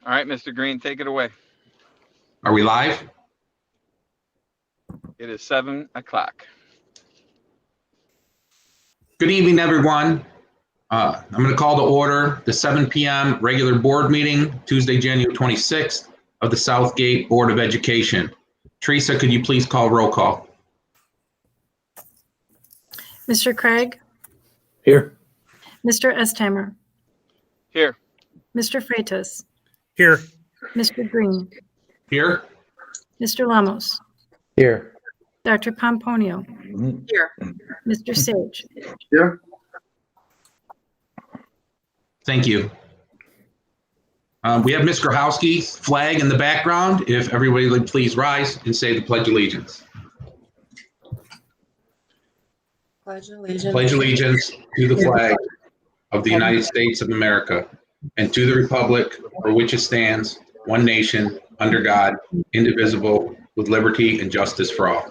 All right, Mr. Green, take it away. Are we live? It is 7 o'clock. Good evening, everyone. I'm going to call to order the 7 p.m. regular board meeting, Tuesday, January 26th of the Southgate Board of Education. Teresa, could you please call roll call? Mr. Craig? Here. Mr. Estheimer? Here. Mr. Freitas? Here. Mr. Green? Here. Mr. Lamos? Here. Dr. Pomponio? Here. Mr. Sage? Here. Thank you. We have Ms. Grahowski's flag in the background. If everybody would please rise and say the Pledge of Allegiance. Pledge allegiance. Pledge allegiance to the flag of the United States of America and to the republic for which it stands, one nation, under God, indivisible, with liberty and justice for all.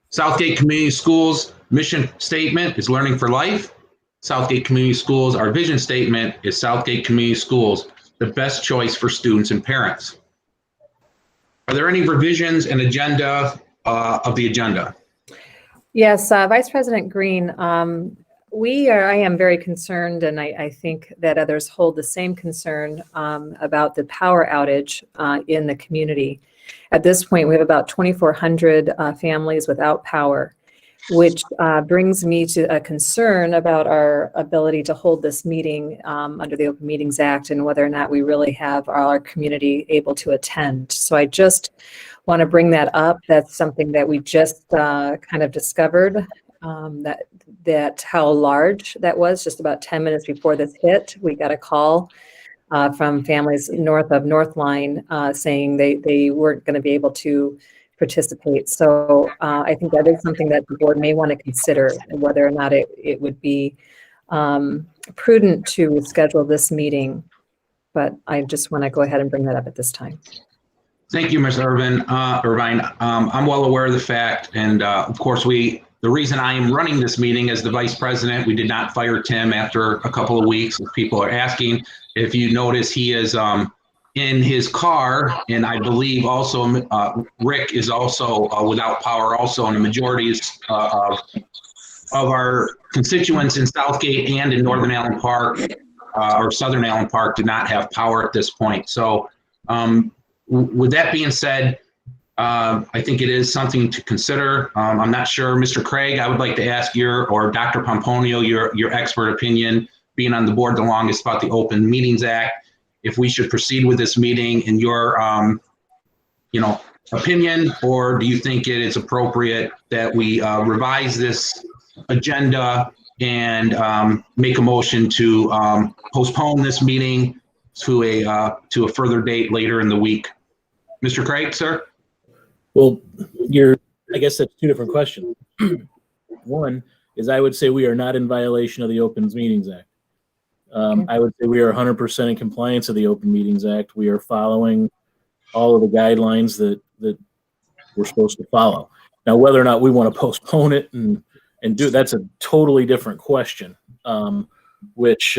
Southgate Community Schools mission statement is learning for life. Southgate Community Schools, our vision statement is Southgate Community Schools, the best choice for students and parents. Are there any revisions and agenda of the agenda? Yes, Vice President Green, I am very concerned, and I think that others hold the same concern about the power outage in the community. At this point, we have about 2,400 families without power, which brings me to a concern about our ability to hold this meeting under the Open Meetings Act and whether or not we really have our community able to attend. So I just want to bring that up. That's something that we just kind of discovered, that how large that was. Just about 10 minutes before this hit, we got a call from families north of Northline saying they weren't going to be able to participate. So I think that is something that the board may want to consider, whether or not it would be prudent to schedule this meeting. But I just want to go ahead and bring that up at this time. Thank you, Ms. Irvine. I'm well aware of the fact, and of course, the reason I am running this meeting as the vice president, we did not fire Tim after a couple of weeks. If people are asking, if you notice, he is in his car, and I believe also Rick is also without power also, and the majority of our constituents in Southgate and in Northern Allen Park or Southern Allen Park do not have power at this point. So with that being said, I think it is something to consider. I'm not sure, Mr. Craig, I would like to ask or Dr. Pomponio, your expert opinion, being on the board the longest, about the Open Meetings Act, if we should proceed with this meeting in your, opinion, or do you think it is appropriate that we revise this agenda and make a motion to postpone this meeting to a further date later in the week? Mr. Craig, sir? Well, I guess that's two different questions. One is I would say we are not in violation of the Open Meetings Act. I would say we are 100% in compliance of the Open Meetings Act. We are following all of the guidelines that we're supposed to follow. Now, whether or not we want to postpone it and do, that's a totally different question, which,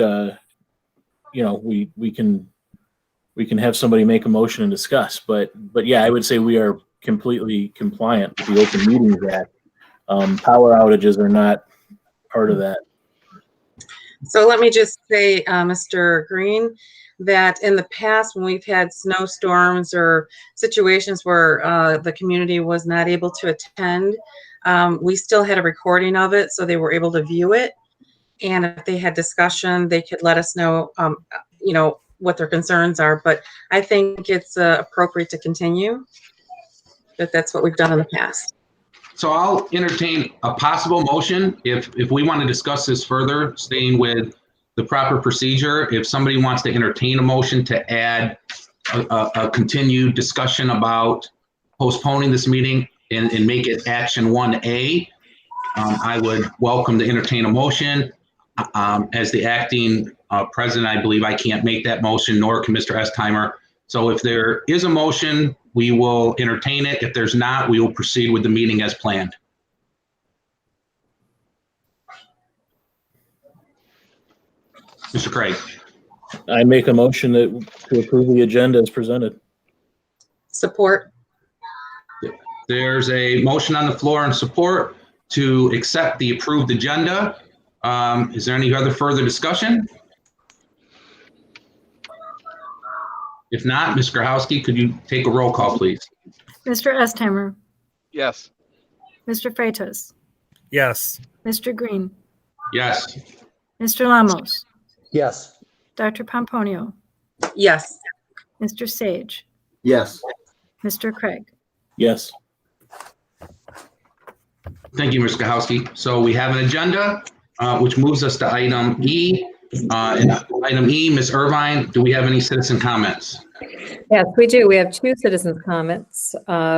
we can have somebody make a motion and discuss, but yeah, I would say we are completely compliant with the Open Meetings Act. Power outages are not part of that. So let me just say, Mr. Green, that in the past when we've had snowstorms or situations where the community was not able to attend, we still had a recording of it, so they were able to view it. And if they had discussion, they could let us know, what their concerns are. But I think it's appropriate to continue, but that's what we've done in the past. So I'll entertain a possible motion if we want to discuss this further, staying with the proper procedure. If somebody wants to entertain a motion to add a continued discussion about postponing this meeting and make it action 1A, I would welcome to entertain a motion. As the acting president, I believe I can't make that motion, nor can Mr. Estheimer. So if there is a motion, we will entertain it. If there's not, we will proceed with the meeting as planned. Mr. Craig. I make a motion to approve the agenda as presented. Support. There's a motion on the floor and support to accept the approved agenda. Is there any other further discussion? If not, Ms. Grahowski, could you take a roll call, please? Mr. Estheimer, Yes. Mr. Freitas, Yes. Mr. Green, Yes. Mr. Lamos, Yes. Dr. Pomponio, Yes. Mr. Sage, Yes. Mr. Craig. Yes. Thank you, Ms. Grahowski. So we have an agenda, which moves us to item E. And item E, Ms. Irvine, do we have any citizen comments? Yes, we do. We have two citizens' comments.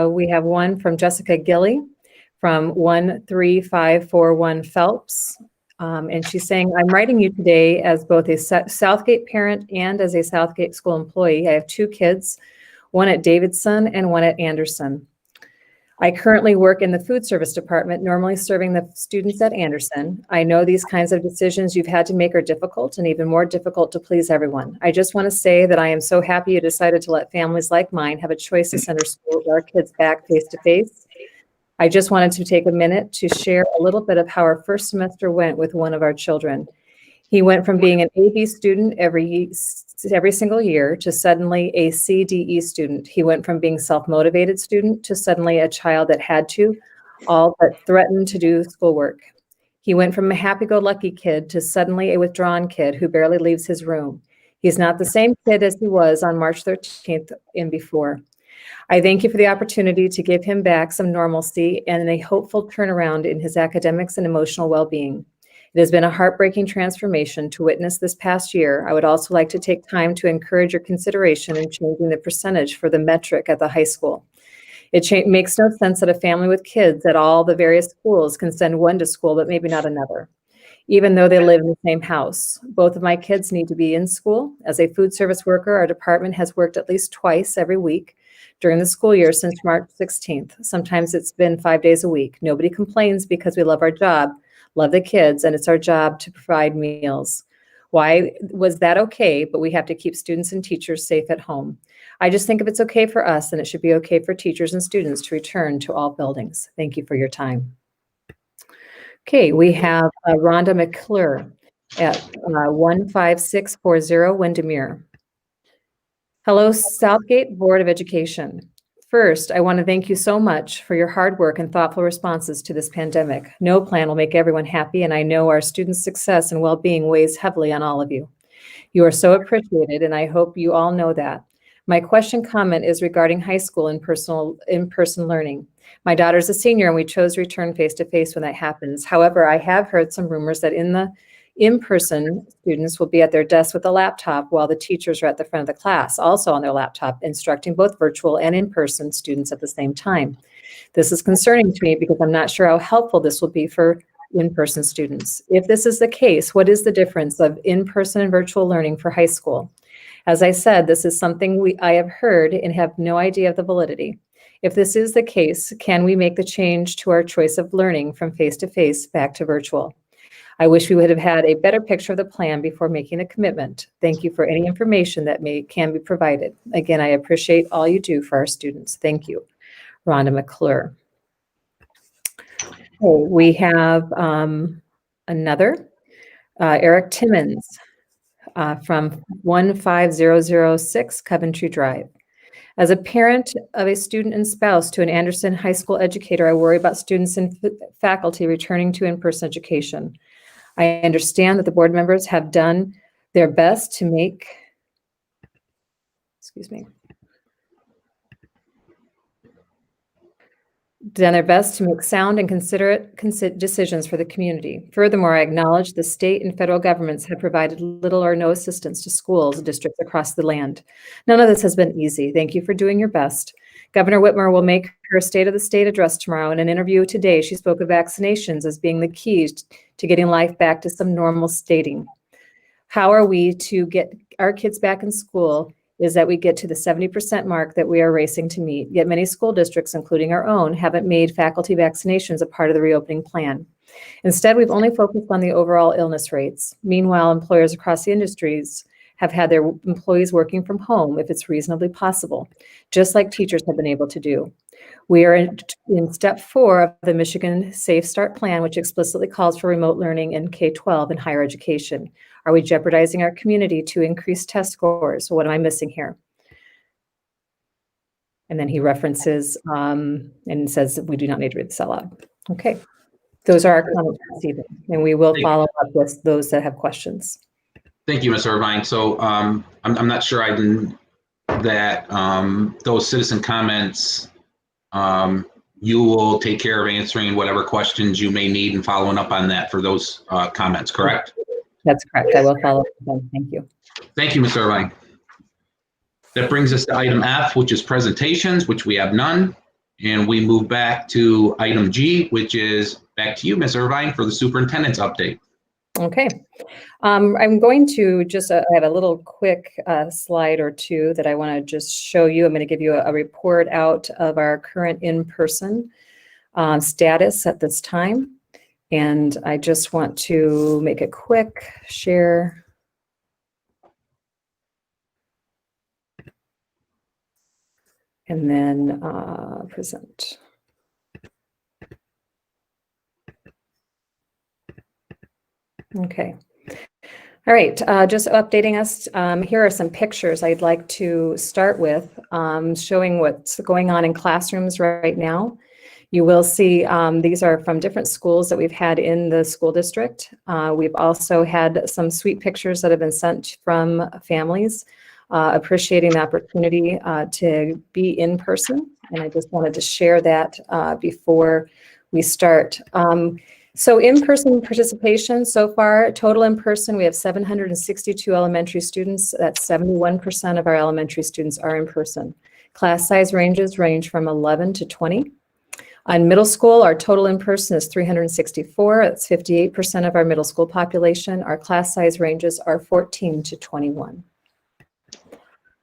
We have one from Jessica Gilly from 13541 Phelps. And she's saying, I'm writing you today as both a Southgate parent and as a Southgate school employee. I have two kids, one at Davidson and one at Anderson. I currently work in the food service department, normally serving the students at Anderson. I know these kinds of decisions you've had to make are difficult and even more difficult to please everyone. I just want to say that I am so happy you decided to let families like mine have a choice to send our kids back face to face. I just wanted to take a minute to share a little bit of how our first semester went with one of our children. He went from being an AB student every single year to suddenly a CDE student. He went from being self-motivated student to suddenly a child that had to, all but threatened to do schoolwork. He went from a happy-go-lucky kid to suddenly a withdrawn kid who barely leaves his room. He's not the same kid as he was on March 13th and before. I thank you for the opportunity to give him back some normalcy and a hopeful turnaround in his academics and emotional well-being. It has been a heartbreaking transformation to witness this past year. I would also like to take time to encourage your consideration in changing the percentage for the metric at the high school. It makes no sense that a family with kids at all the various schools can send one to school, but maybe not another, even though they live in the same house. Both of my kids need to be in school. As a food service worker, our department has worked at least twice every week during the school year since March 16th. Sometimes it's been 5 days a week. Nobody complains because we love our job, love the kids, and it's our job to provide meals. Why was that okay, but we have to keep students and teachers safe at home? I just think if it's okay for us, then it should be okay for teachers and students to return to all buildings. Thank you for your time. Okay, we have Rhonda McClure at 15640 Windermere. Hello, Southgate Board of Education. First, I want to thank you so much for your hard work and thoughtful responses to this pandemic. No plan will make everyone happy, and I know our students' success and well-being weighs heavily on all of you. You are so appreciated, and I hope you all know that. My comment is regarding high school in-person learning. My daughter's a senior, and we chose to return face-to-face when that happens. However, I have heard some rumors that in-person students will be at their desk with a laptop while the teachers are at the front of the class, also on their laptop, instructing both virtual and in-person students at the same time. This is concerning to me because I'm not sure how helpful this will be for in-person students. If this is the case, what is the difference of in-person and virtual learning for high school? As I said, this is something I have heard and have no idea of the validity. If this is the case, can we make the change to our choice of learning from face-to-face back to virtual? I wish we would have had a better picture of the plan before making a commitment. Thank you for any information that can be provided. Again, I appreciate all you do for our students. Thank you. Rhonda McClure. Okay, we have another, Eric Timmons from 15006 Coventry Drive. As a parent of a student and spouse to an Anderson High School educator, I worry about students and faculty returning to in-person education. I understand that the board members have done their best to make, sound and considerate decisions for the community. Furthermore, I acknowledge the state and federal governments have provided little or no assistance to schools and districts across the land. None of this has been easy. Thank you for doing your best. Governor Whitmer will make her State of the State address tomorrow. In an interview today, she spoke of vaccinations as being the key to getting life back to some normal, stating, how are we to get our kids back in school is that we get to the 70% mark that we are racing to meet, yet many school districts, including our own, haven't made faculty vaccinations a part of the reopening plan. Instead, we've only focused on the overall illness rates. Meanwhile, employers across the industries have had their employees working from home if it's reasonably possible, just like teachers have been able to do. We are in step 4 of the Michigan Safe Start Plan, which explicitly calls for remote learning in K-12 and higher education. Are we jeopardizing our community to increase test scores? What am I missing here? And then he references and says we do not need to read this out loud. Okay, those are our comments this evening, and we will follow up with those that have questions. Thank you, Ms. Irvine. So I'm not sure those citizen comments, you will take care of answering whatever questions you may need and following up on that for those comments, correct? That's correct. I will follow up with them. Thank you. Thank you, Ms. Irvine. That brings us to item F, which is presentations, which we have none. And we move back to item G, which is back to you, Ms. Irvine, for the superintendent's update. Okay. I'm going to just, I have a little quick slide or two that I want to just show you. I'm going to give you a report out of our current in-person status at this time. And I just want to make a quick share. And then present. Okay. All right, just updating us. Here are some pictures I'd like to start with, showing what's going on in classrooms right now. You will see these are from different schools that we've had in the school district. We've also had some sweet pictures that have been sent from families, appreciating the opportunity to be in person. And I just wanted to share that before we start. So in-person participation so far, total in-person, we have 762 elementary students. That's 71% of our elementary students are in person. Class size range from 11 to 20. On middle school, our total in-person is 364. That's 58% of our middle school population. Our class size ranges are 14 to 21.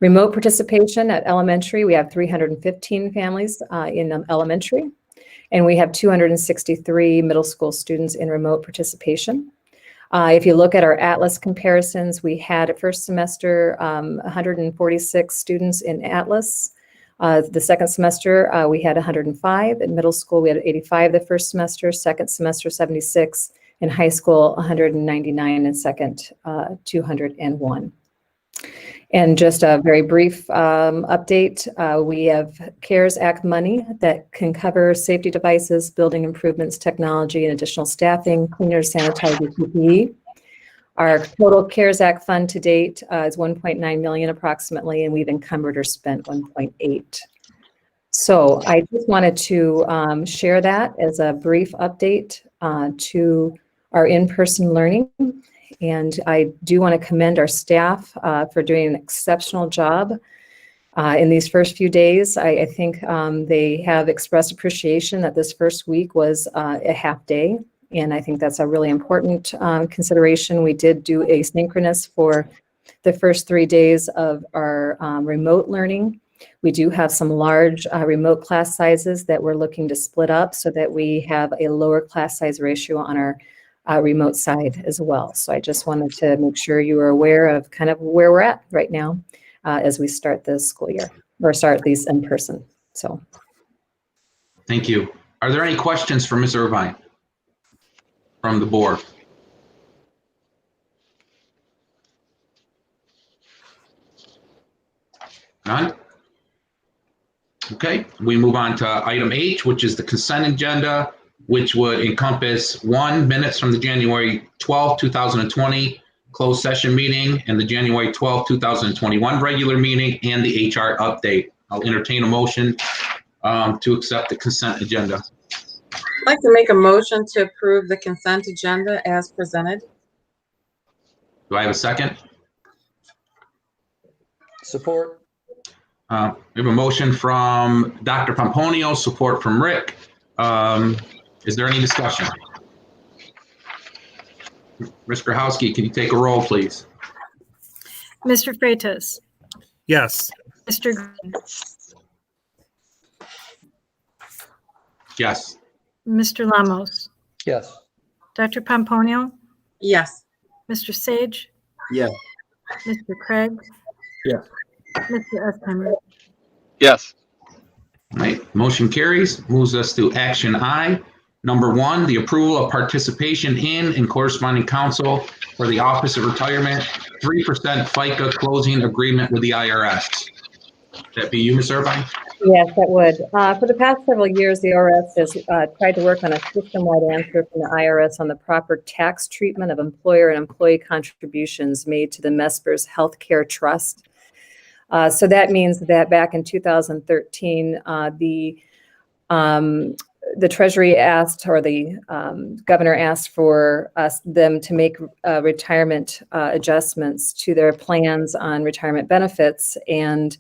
Remote participation at elementary, we have 315 families in elementary. And we have 263 middle school students in remote participation. If you look at our Atlas comparisons, we had at first semester 146 students in Atlas. The second semester, we had 105. In middle school, we had 85 the first semester, second semester 76. In high school, 199, and second 201. And just a very brief update, we have CARES Act money that can cover safety devices, building improvements, technology, and additional staffing, cleaners, sanitizer, PPE. Our total CARES Act fund to date is 1.9 million approximately, and we've encumbered or spent 1.8. So I just wanted to share that as a brief update to our in-person learning. And I do want to commend our staff for doing an exceptional job in these first few days. I think they have expressed appreciation that this first week was a half day. And I think that's a really important consideration. We did do asynchronous for the first 3 days of our remote learning. We do have some large remote class sizes that we're looking to split up so that we have a lower class size ratio on our remote side as well. So I just wanted to make sure you are aware of kind of where we're at right now as we start this school year, or start these in person. So. Thank you. Are there any questions for Ms. Irvine from the board? None? Okay, we move on to item H, which is the consent agenda, which would encompass 1, minutes from the January 12, 2020 closed session meeting and the January 12, 2021 regular meeting and the HR update. I'll entertain a motion to accept the consent agenda. I'd like to make a motion to approve the consent agenda as presented. Do I have a second? Support. We have a motion from Dr. Pomponio, support from Rick. Is there any discussion? Ms. Grahowski, can you take a roll, please? Mr. Freitas, Yes. Mr. Green, Yes. Mr. Lamos, Yes. Dr. Pomponio, Yes. Mr. Sage, Yes. Mr. Craig, Yes. Mr. Estheimer. Yes. All right, motion carries. Moves us to action I. Number 1, the approval of participation in and corresponding counsel for the Office of Retirement 3% FICA closing agreement with the IRS. That be you, Ms. Irvine? Yes, that would. For the past several years, the IRS has tried to work on a system-wide answer from the IRS on the proper tax treatment of employer and employee contributions made to the MESPERS Healthcare Trust. So that means that back in 2013, the Treasury asked, or the governor asked for them to make retirement adjustments to their plans on retirement benefits. And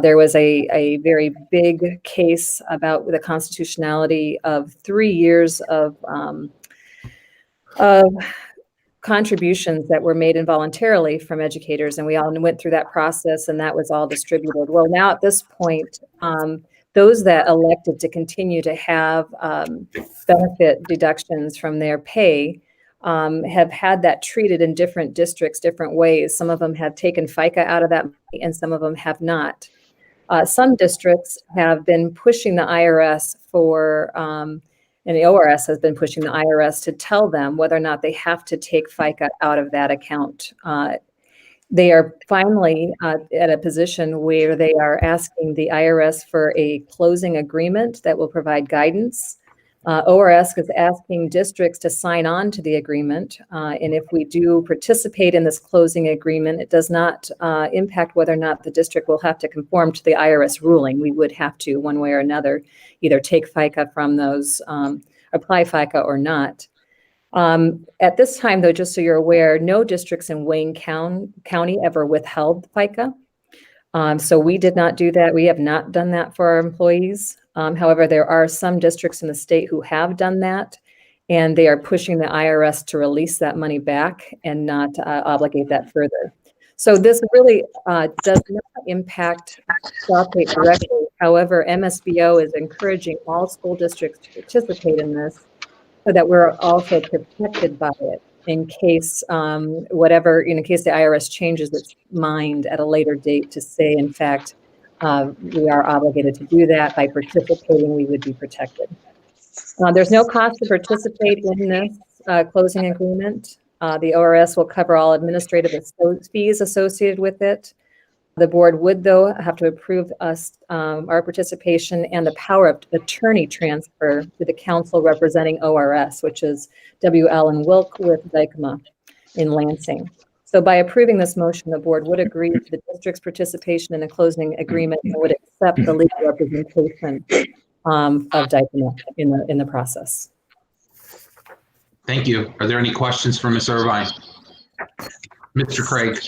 there was a very big case about the constitutionality of 3 years of contributions that were made involuntarily from educators, and we all went through that process, and that was all distributed. Well, now at this point, those that elected to continue to have benefit deductions from their pay have had that treated in different districts, different ways. Some of them have taken FICA out of that money, and some of them have not. Some districts have been pushing the IRS for, and the ORS has been pushing the IRS to tell them whether or not they have to take FICA out of that account. They are finally at a position where they are asking the IRS for a closing agreement that will provide guidance. ORS is asking districts to sign on to the agreement. And if we do participate in this closing agreement, it does not impact whether or not the district will have to conform to the IRS ruling. We would have to, one way or another, either take FICA from those, apply FICA or not. At this time, though, just so you're aware, no districts in Wayne County ever withheld FICA. So we did not do that. We have not done that for our employees. However, there are some districts in the state who have done that, and they are pushing the IRS to release that money back and not obligate that further. So this really does not impact Southgate directly. However, MSBO is encouraging all school districts to participate in this so that we're also protected by it in case in case the IRS changes its mind at a later date to say, in fact, we are obligated to do that. By participating, we would be protected. There's no cost to participate in this closing agreement. The ORS will cover all administrative fees associated with it. The board would, though, have to approve us our participation and the power of attorney transfer to the council representing ORS, which is W.L. and Wilk with Dykema in Lansing. So by approving this motion, the board would agree to the district's participation in the closing agreement and would accept the legal representation of Dykema in the process. Thank you. Are there any questions for Ms. Irvine? Mr. Craig?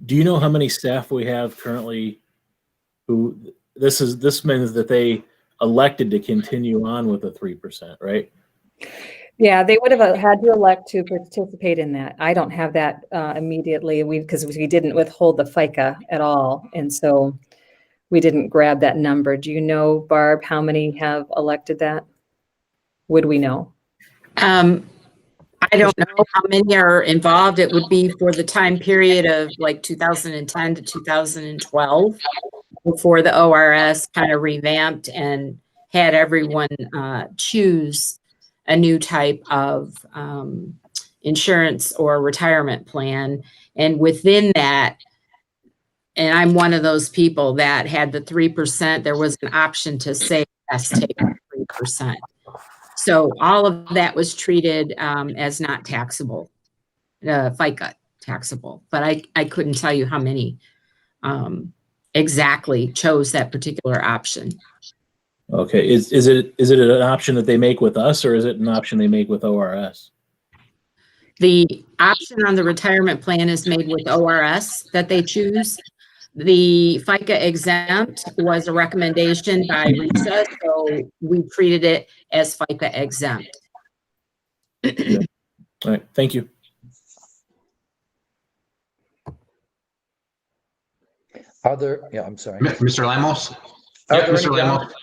Do you know how many staff we have currently who this means that they elected to continue on with the 3%, right? Yeah, they would have had to elect to participate in that. I don't have that immediately because we didn't withhold the FICA at all. And so we didn't grab that number. Do you know, Barb, how many have elected that? Would we know? I don't know how many are involved. It would be for the time period of like 2010 to 2012 before the ORS kind of revamped and had everyone choose a new type of insurance or retirement plan. And within that, and I'm one of those people that had the 3%, there was an option to say, yes, take 3%. So all of that was treated as not taxable, FICA taxable, but I couldn't tell you how many exactly chose that particular option. Okay, is it an option that they make with us, or is it an option they make with ORS? The option on the retirement plan is made with ORS that they choose. The FICA exempt was a recommendation by RISA, so we treated it as FICA exempt. All right, thank you. Yeah, I'm sorry. Mr. Lamos? Are Yeah, there Mr. any Lamos.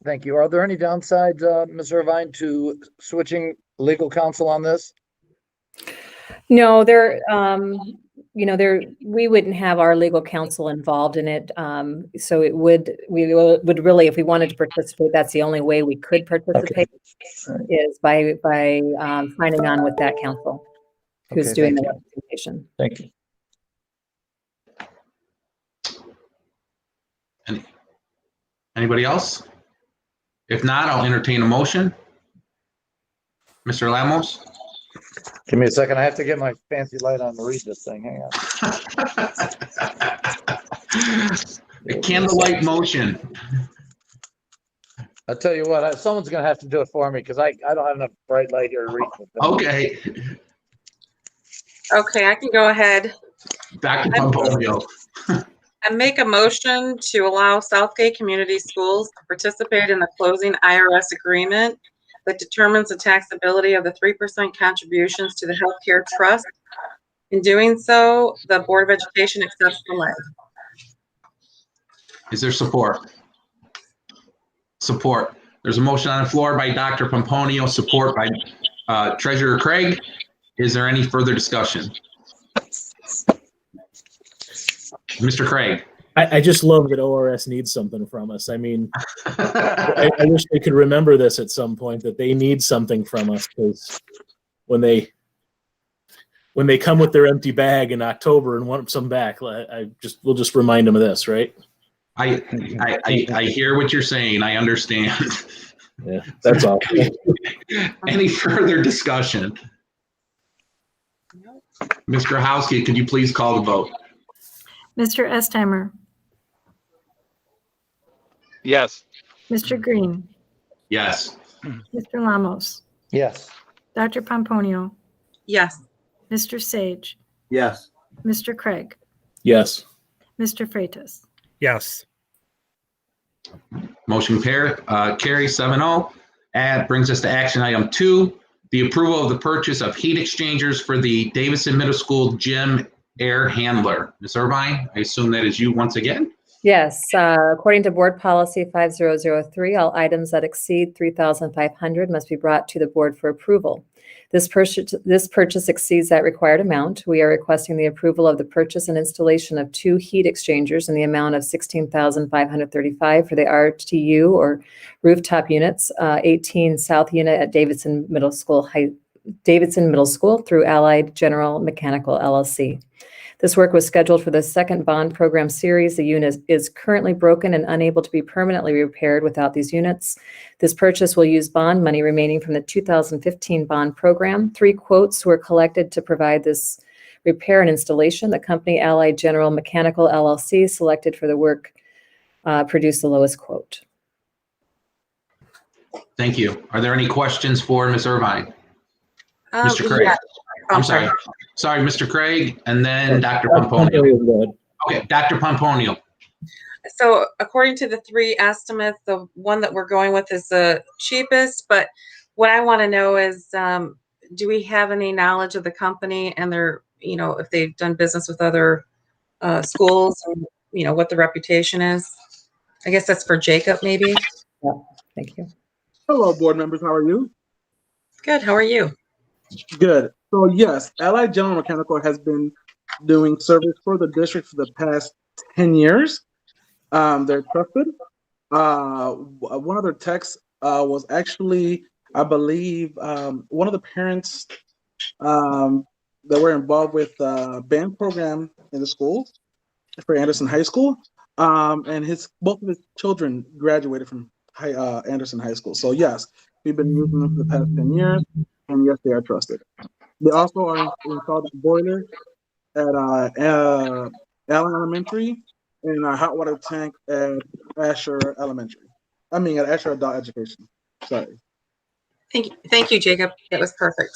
Thank you. Are there any downsides, Ms. Irvine, to switching legal counsel on this? No, we wouldn't have our legal counsel involved in it. So we would really, if we wanted to participate, that's the only way we could participate is by signing on with that counsel who's Okay, doing thank the you. representation. Thank you. Anybody else? If not, I'll entertain a motion. Mr. Lamos? Give me a second. I have to get my fancy light on to read this thing. Hang on. A candlelight motion. I'll tell you what, someone's going to have to do it for me because I don't have enough bright light here to read it. Okay, Okay, I can go ahead. Dr. Pomponio. I make a motion to allow Southgate Community Schools to participate in the closing IRS agreement that determines the taxability of the 3% contributions to the healthcare trust. In doing so, the Board of Education accepts the levy. Is there support? Support. There's a motion on the floor by Dr. Pomponio, support by Treasurer Craig. Is there any further discussion? Mr. Craig. I just love that ORS needs something from us. I mean, I wish they could remember this at some point, that they need something from us, because when they come with their empty bag in October and want some back, we'll just remind them of this, right? I hear what you're saying. I understand. Yeah, that's all. Any further discussion? Ms. Grahowski, could you please call the vote? Mr. Estheimer, Yes. Mr. Green, Yes. Mr. Lamos, Yes. Dr. Pomponio, Yes. Mr. Sage, Yes. Mr. Craig, Yes. Mr. Freitas. Yes. Motion carries 7-0. And brings us to action item 2, the approval of the purchase of heat exchangers for the Davidson Middle School gym air handler. Ms. Irvine, I assume that is you once again? Yes, according to Board Policy 5003, all items that exceed $3,500 must be brought to the board for approval. This purchase exceeds that required amount. We are requesting the approval of the purchase and installation of 2 heat exchangers in the amount of $16,535 for the RTU or rooftop units, 18 South Unit at Davidson Middle School through Allied General Mechanical LLC. This work was scheduled for the second bond program series. The unit is currently broken and unable to be permanently repaired without these units. This purchase will use bond money remaining from the 2015 bond program. 3 quotes were collected to provide this repair and installation. The company Allied General Mechanical LLC selected for the work produced the lowest quote. Thank you. Are there any questions for Ms. Irvine? Mr. Craig? Yeah. I'm sorry. Sorry, Mr. Craig, and then Dr. Pomponio. Okay, Dr. Pomponio. So according to the 3 estimates, the one that we're going with is the cheapest, but what I want to know is, do we have any knowledge of the company and their, if they've done business with other schools, and, what the reputation is? I guess that's for Jacob, maybe. Yeah, thank you. Hello, board members. How are you? Good. How are you? Good. So yes, Allied General Mechanical has been doing service for the district for the past 10 years. They're trusted. One of their techs was actually, I believe, one of the parents that were involved with the band program in the school for Anderson High School. And both of his children graduated from Anderson High School. So yes, we've been using them for the past 10 years, and yes, they are trusted. They also are installed a boiler at Allen Elementary and a hot water tank at Asher Elementary. At Asher Adult Education. Sorry. Thank you, Jacob. That was perfect.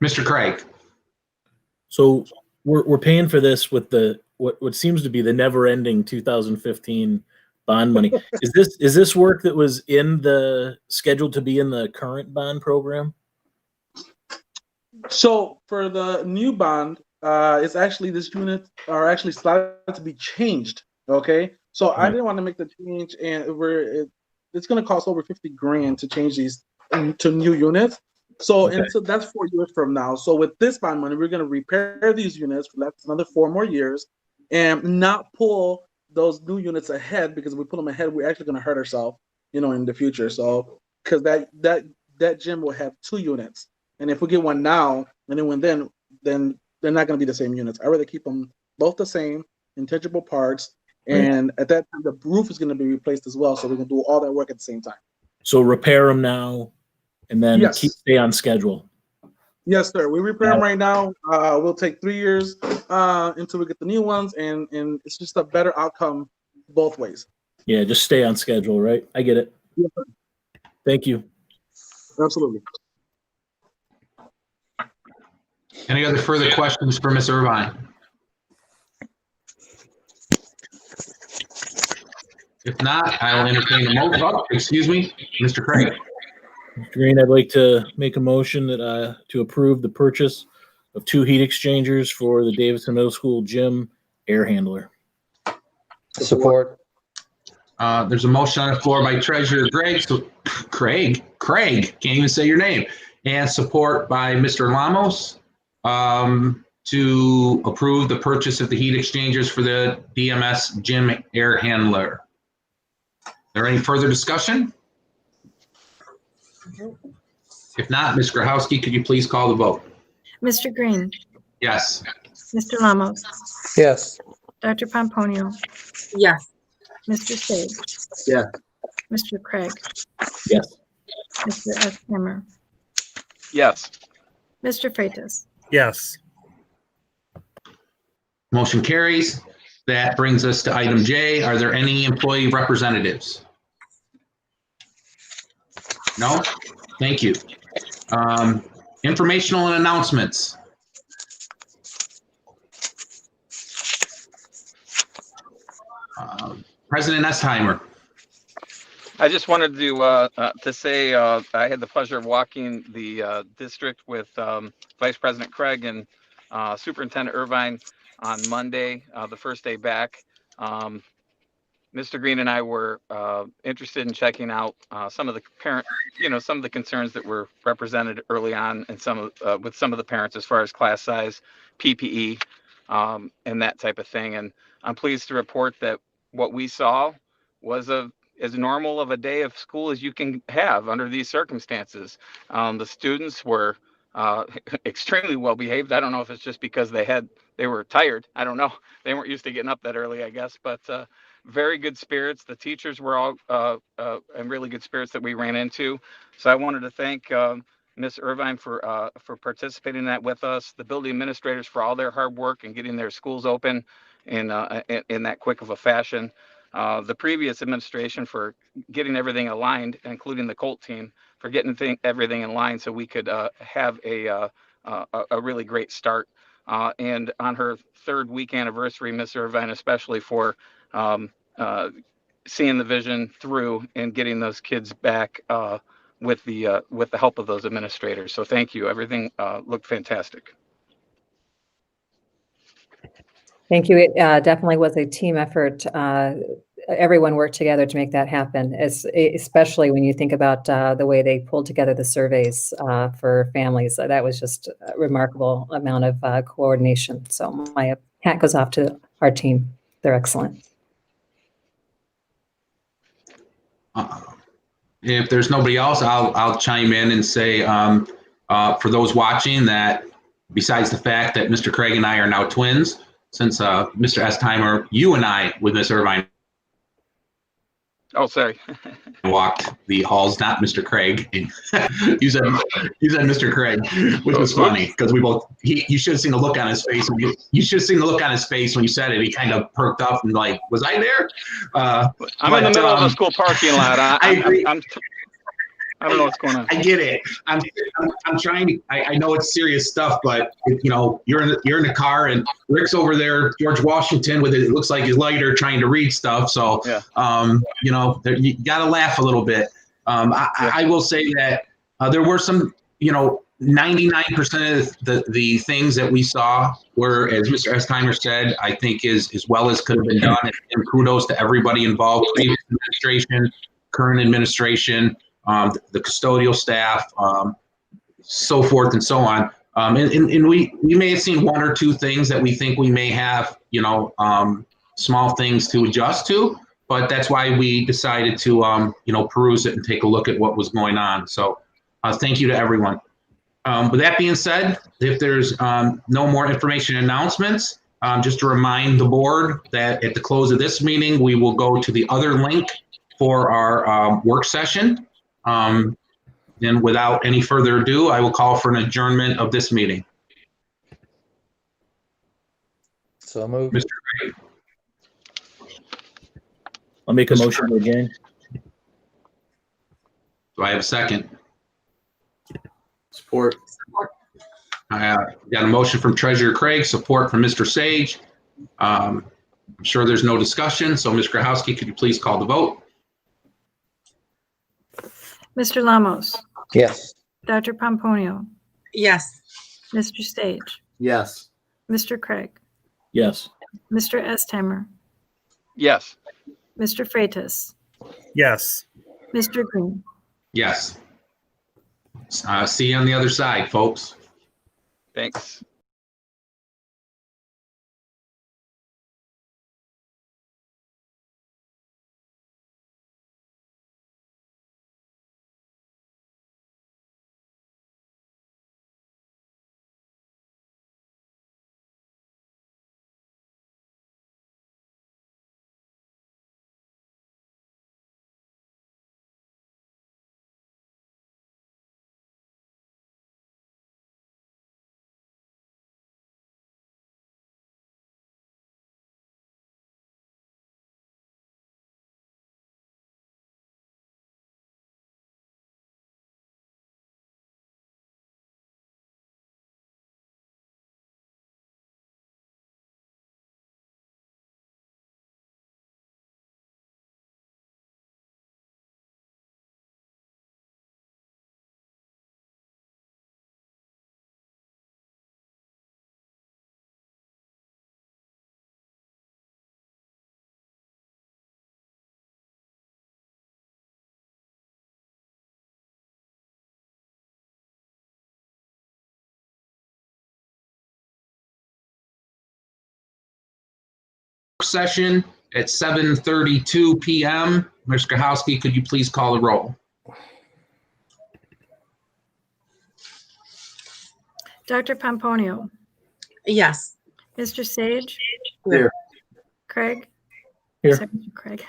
Mr. Craig. So we're paying for this with what seems to be the never-ending 2015 bond money. Is this work that was scheduled to be in the current bond program? So for the new bond, it's actually these units are actually slotted to be changed. Okay, so I didn't want to make the change, and it's going to cost over 50 grand to change these to new units. So until that's 4 years from now. So with this bond money, we're going to repair these units for that's another 4 more years, and not pull those new units ahead, because if we pull them ahead, we're actually going to hurt ourselves, in the future. So because that gym will have 2 units, and if we get one now and then they're not going to be the same units. I'd rather keep them both the same, intangible parts, and at that time the roof is going to be replaced as well, so we can do all that work at the same time. So repair them now, and then stay on schedule. Yes, sir. We repair them right now. We'll take 3 years until we get the new ones, and it's just a better outcome both ways. Yeah, just stay on schedule, right? I get it. Yes, Thank you. absolutely. Any other further questions for Ms. Irvine? If not, I will entertain a motion. Oh, excuse me, Mr. Craig. Mr. Green, I'd like to make a motion that to approve the purchase of 2 heat exchangers for the Davidson Middle School gym air handler. Support. There's a motion on the floor by Treasurer Craig, can't even say your name, and support by Mr. Lamos to approve the purchase of the heat exchangers for the DMS gym air handler. Is there any further discussion? If not, Ms. Grahowski, could you please call the vote? Mr. Green, Yes. Mr. Lamos, Yes. Dr. Pomponio, Yes. Mr. Sage, Yeah. Mr. Craig, Yes. Mr. S. Hammer, Yes. Mr. Freitas. Yes. Motion carries. That brings us to item J. Are there any employee representatives? No? Thank you. Informational and announcements. President Estheimer. I just wanted to say I had the pleasure of walking the district with Vice President Craig and Superintendent Irvine on Monday, the first day back. Mr. Green and I were interested in checking out some of the concerns that were represented early on, and with some of the parents as far as class size, PPE, and that type of thing. And I'm pleased to report that what we saw was as normal of a day of school as you can have under these circumstances. The students were extremely well behaved. I don't know if it's just because they were tired. I don't know. They weren't used to getting up that early, I guess, but very good spirits. The teachers were all in really good spirits that we ran into. So I wanted to thank Ms. Irvine for participating in that with us, the building administrators for all their hard work and getting their schools open in that quick of a fashion. The previous administration for getting everything aligned, including the Colt team, for getting everything in line so we could have a really great start. And on her 3rd week anniversary, Ms. Irvine, especially for seeing the vision through and getting those kids back with the help of those administrators. So thank you. Everything looked fantastic. Thank you. It definitely was a team effort. Everyone worked together to make that happen, especially when you think about the way they pulled together the surveys for families. That was just a remarkable amount of coordination. So my hat goes off to our team. They're excellent. If there's nobody else, I'll chime in and say for those watching that besides the fact that Mr. Craig and I are now twins, since Mr. Estheimer, you and I with Ms. Irvine Oh, sorry. walked the halls, not Mr. Craig. You said Mr. Craig, which was funny because we both. You should have seen the look on his face. You should have seen the look on his face when you said it. He kind of perked up and like, was I there? I'm in the middle of a school parking lot. I agree. I don't know what's going on. I get it. I'm trying to. I know it's serious stuff, but you're in the car and Rick's over there, George Washington, with it looks like his lighter, trying to read stuff. So, yeah. You got to laugh a little bit. I will say that there were some, 99% of the things that we saw were, as Mr. Estheimer said, I think as well as could have been done. And kudos to everybody involved, previous administration, current administration, the custodial staff, so forth and so on. And we may have seen one or two things that we think we may have, small things to adjust to, but that's why we decided to, peruse it and take a look at what was going on. So thank you to everyone. With that being said, if there's no more information announcements, just to remind the board that at the close of this meeting, we will go to the other link for our work session. Then without any further ado, I will call for an adjournment of this meeting. So moved. Mr. Gray, I'll make a motion to adjourn. do I have a second? Support. I got a motion from Treasurer Craig, support from Mr. Sage. I'm sure there's no discussion, so Ms. Grahowski, could you please call the vote? Mr. Lamos, Yes. Dr. Pomponio, Yes. Mr. Sage, Yes. Mr. Craig, Yes. Mr. Estheimer, Yes. Mr. Freitas, Yes. Mr. Green. Yes. See you on the other side, folks. Thanks. Session at 7:32 p.m. Ms. Grahowski, could you please call the roll? Dr. Pomponio, Yes. Mr. Sage. Here. Craig. Here. Sorry, Mr. Craig.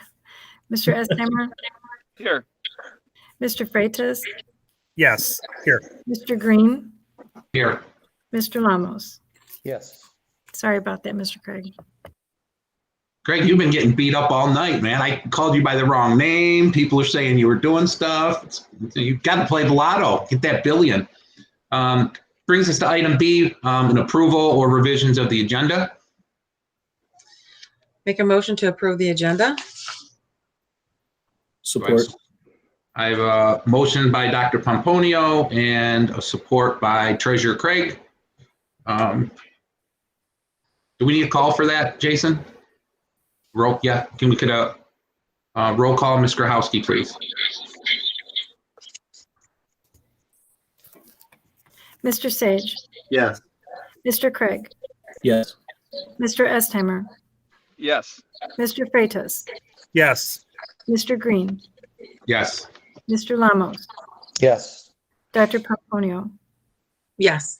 Mr. Estheimer, Here. Mr. Freitas, Yes. Here. Mr. Green, Here. Mr. Lamos. Yes. Sorry about that, Mr. Craig. Greg, you've been getting beat up all night, man. I called you by the wrong name. People are saying you were doing stuff. You've got to play the lotto. Get that billion. Brings us to item B, an approval or revisions of the agenda. Make a motion to approve the agenda. Support. I have a motion by Dr. Pomponio and a support by Treasurer Craig. Do we need a call for that, Jason? Roll, yeah. Can we get a roll call, Ms. Grahowski, please? Mr. Sage, Yes. Mr. Craig, Yes. Mr. Estheimer, Yes. Mr. Freitas, Yes. Mr. Green, Yes. Mr. Lamos, Yes. Dr. Pomponio. Yes.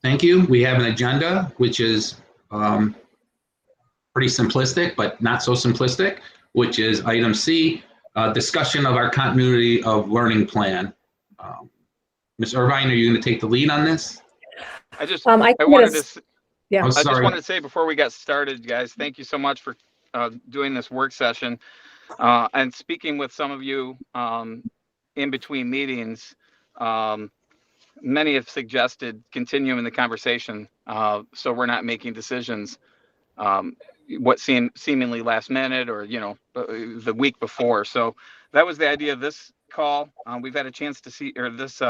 Thank you. We have an agenda, which is pretty simplistic, but not so simplistic, which is item C, discussion of our continuity of learning plan. Ms. Irvine, are you going to take the lead on this? I just, I I can wanted get to, us- yeah. I'm I just sorry. wanted to say before we got started, guys, thank you so much for doing this work session. And speaking with some of you in between meetings, many have suggested continuing the conversation so we're not making decisions what seemed seemingly last minute or, the week before. So that was the idea of this call. We've had a chance to see, or this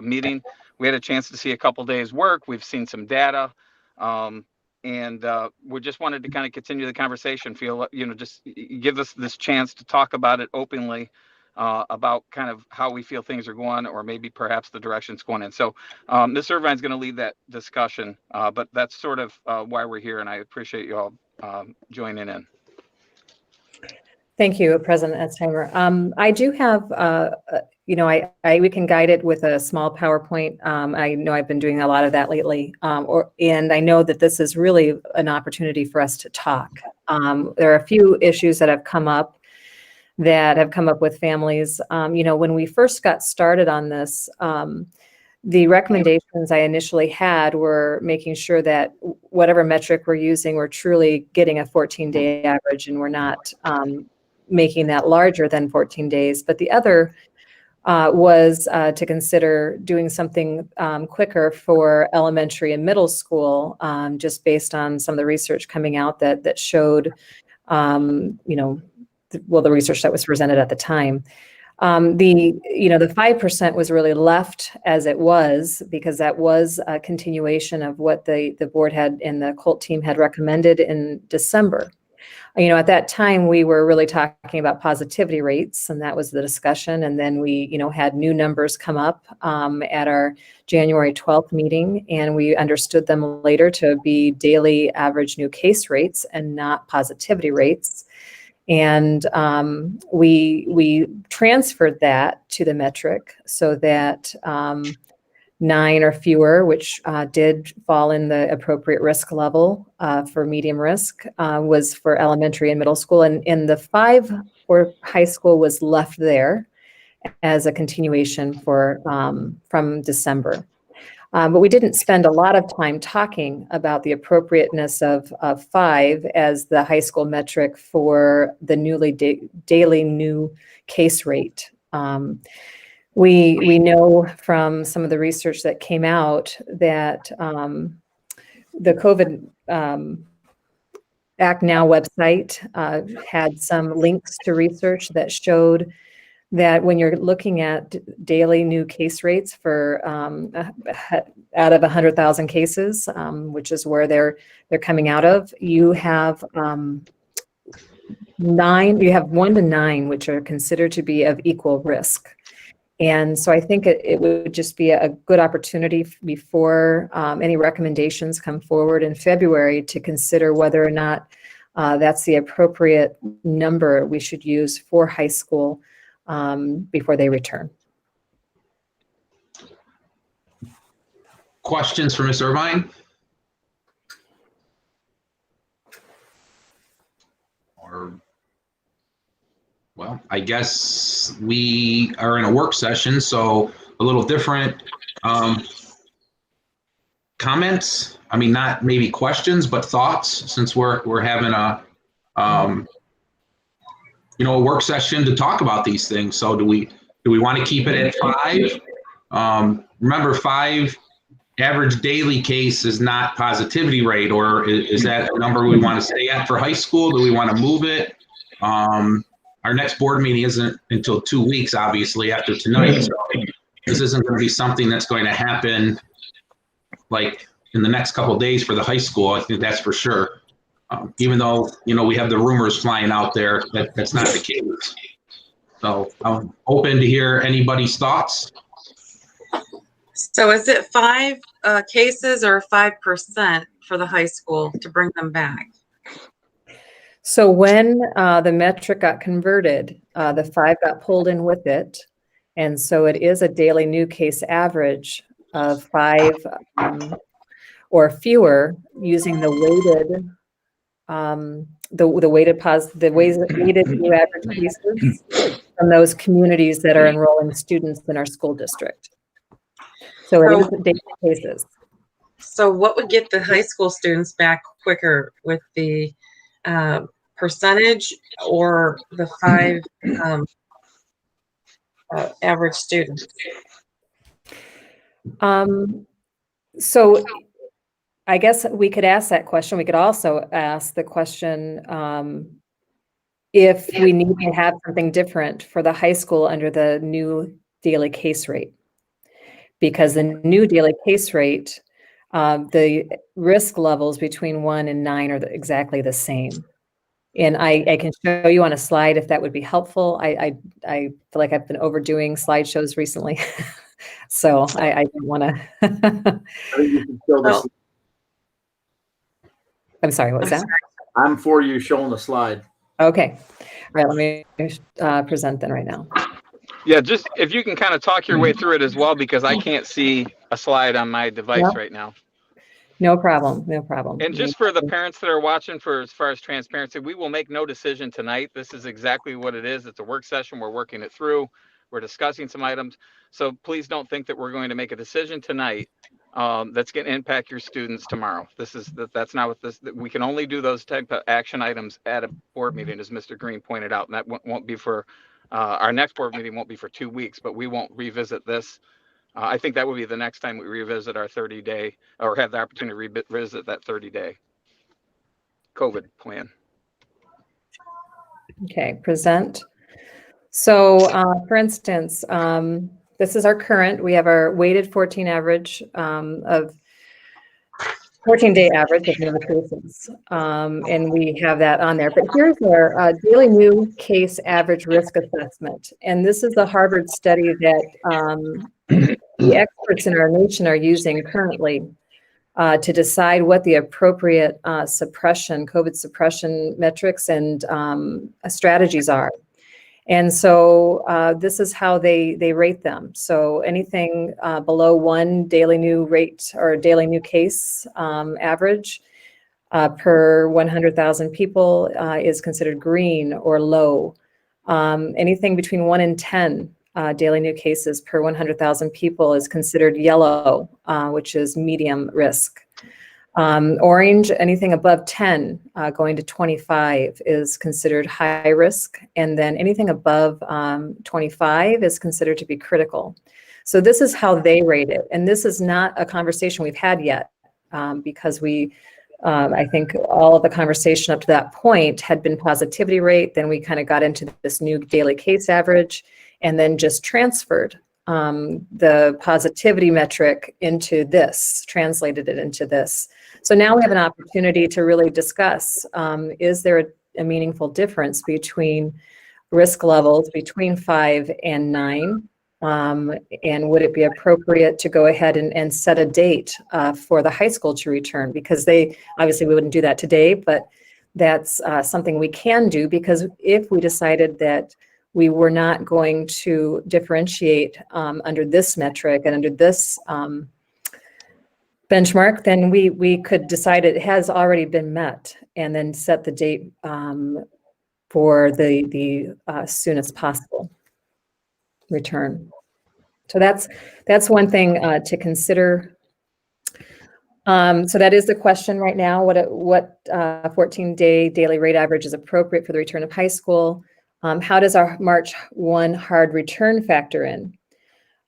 meeting, we had a chance to see a couple days work. We've seen some data. And we just wanted to kind of continue the conversation, feel, just give us this chance to talk about it openly, about kind of how we feel things are going, or maybe perhaps the direction it's going in. So Ms. Irvine's going to lead that discussion, but that's sort of why we're here, and I appreciate you all joining in. Thank you, President Etzheimer. I do have, we can guide it with a small PowerPoint. I know I've been doing a lot of that lately, and I know that this is really an opportunity for us to talk. There are a few issues that have come up with families. When we first got started on this, the recommendations I initially had were making sure that whatever metric we're using, we're truly getting a 14-day average, and we're not making that larger than 14 days. But the other was to consider doing something quicker for elementary and middle school, just based on some of the research coming out that showed, the research that was presented at the time. The 5% was really left as it was, because that was a continuation of what the board had and the COLT team had recommended in December. At that time, we were really talking about positivity rates, and that was the discussion. And then we, had new numbers come up at our January 12th meeting, and we understood them later to be daily average new case rates and not positivity rates. And we transferred that to the metric so that 9 or fewer, which did fall in the appropriate risk level for medium risk, was for elementary and middle school. And the 5 for high school was left there as a continuation from December. But we didn't spend a lot of time talking about the appropriateness of 5 as the high school metric for the daily new case rate. We know from some of the research that came out that the COVID Act Now website had some links to research that showed that when you're looking at daily new case rates for out of 100,000 cases, which is where they're coming out of, you have 1 to 9, which are considered to be of equal risk. And so I think it would just be a good opportunity before any recommendations come forward in February to consider whether or not that's the appropriate number we should use for high school before they return. Questions for Ms. Irvine? Well, I guess we are in a work session, so a little different comments. I mean, not maybe questions, but thoughts, since we're having a work session to talk about these things. So do we want to keep it at 5? Remember, 5 average daily case is not positivity rate, or is that a number we want to stay at for high school? Do we want to move it? Our next board meeting isn't until 2 weeks, obviously, after tonight. So this isn't going to be something that's going to happen like in the next couple of days for the high school. I think that's for sure. Even though, we have the rumors flying out there, that's not the case. So I'm open to hear anybody's thoughts. So is it 5 cases or 5% for the high school to bring them back? So when the metric got converted, the 5 got pulled in with it. And so it is a daily new case average of 5 or fewer using the weighted weighted new average cases from those communities that are enrolling students in our school district. So it is daily cases. So what would get the high school students back quicker, with the percentage or the 5 average students? So I guess we could ask that question. We could also ask the question, if we need to have something different for the high school under the new daily case rate. Because the new daily case rate, the risk levels between 1 and 9 are exactly the same. And I can show you on a slide if that would be helpful. I feel like I've been overdoing slideshows recently. So I don't want to. I think you can show this. I'm sorry, what was that? I'm for you showing the slide. Okay. All right, let me present then right now. Yeah, just if you can kind of talk your way through it as well, because I can't see a slide on my device Yep. right now. No problem, no problem. And just for the parents that are watching, for as far as transparency, we will make no decision tonight. This is exactly what it is. It's a work session. We're working it through. We're discussing some items. So please don't think that we're going to make a decision tonight that's going to impact your students tomorrow. That's not what this, we can only do those type of action items at a board meeting, as Mr. Green pointed out. And that won't be for, our next board meeting won't be for 2 weeks, but we won't revisit this. I think that would be the next time we revisit our 30-day, or have the opportunity to revisit that 30-day COVID plan. Okay, present. So for instance, this is our current, we have our weighted 14 average of 14-day average of new cases. And we have that on there. But here's our daily new case average risk assessment. And this is the Harvard study that the experts in our nation are using currently to decide what the appropriate COVID suppression metrics and strategies are. And so this is how they rate them. So anything below 1 daily new rate or daily new case average per 100,000 people is considered green or low. Anything between 1 and 10 daily new cases per 100,000 people is considered yellow, which is medium risk. Orange, anything above 10 going to 25 is considered high risk. And then anything above 25 is considered to be critical. So this is how they rate it. And this is not a conversation we've had yet because I think all of the conversation up to that point had been positivity rate. Then we kind of got into this new daily case average and then just transferred the positivity metric into this, translated it into this. So now we have an opportunity to really discuss, is there a meaningful difference between risk levels between 5 and 9? And would it be appropriate to go ahead and set a date for the high school to return? Because obviously we wouldn't do that today, but that's something we can do, because if we decided that we were not going to differentiate under this metric and under this benchmark, then we could decide it has already been met and then set the date for the soonest possible return. So that's one thing to consider. So that is the question right now, what 14-day daily rate average is appropriate for the return of high school. How does our March 1 hard return factor in?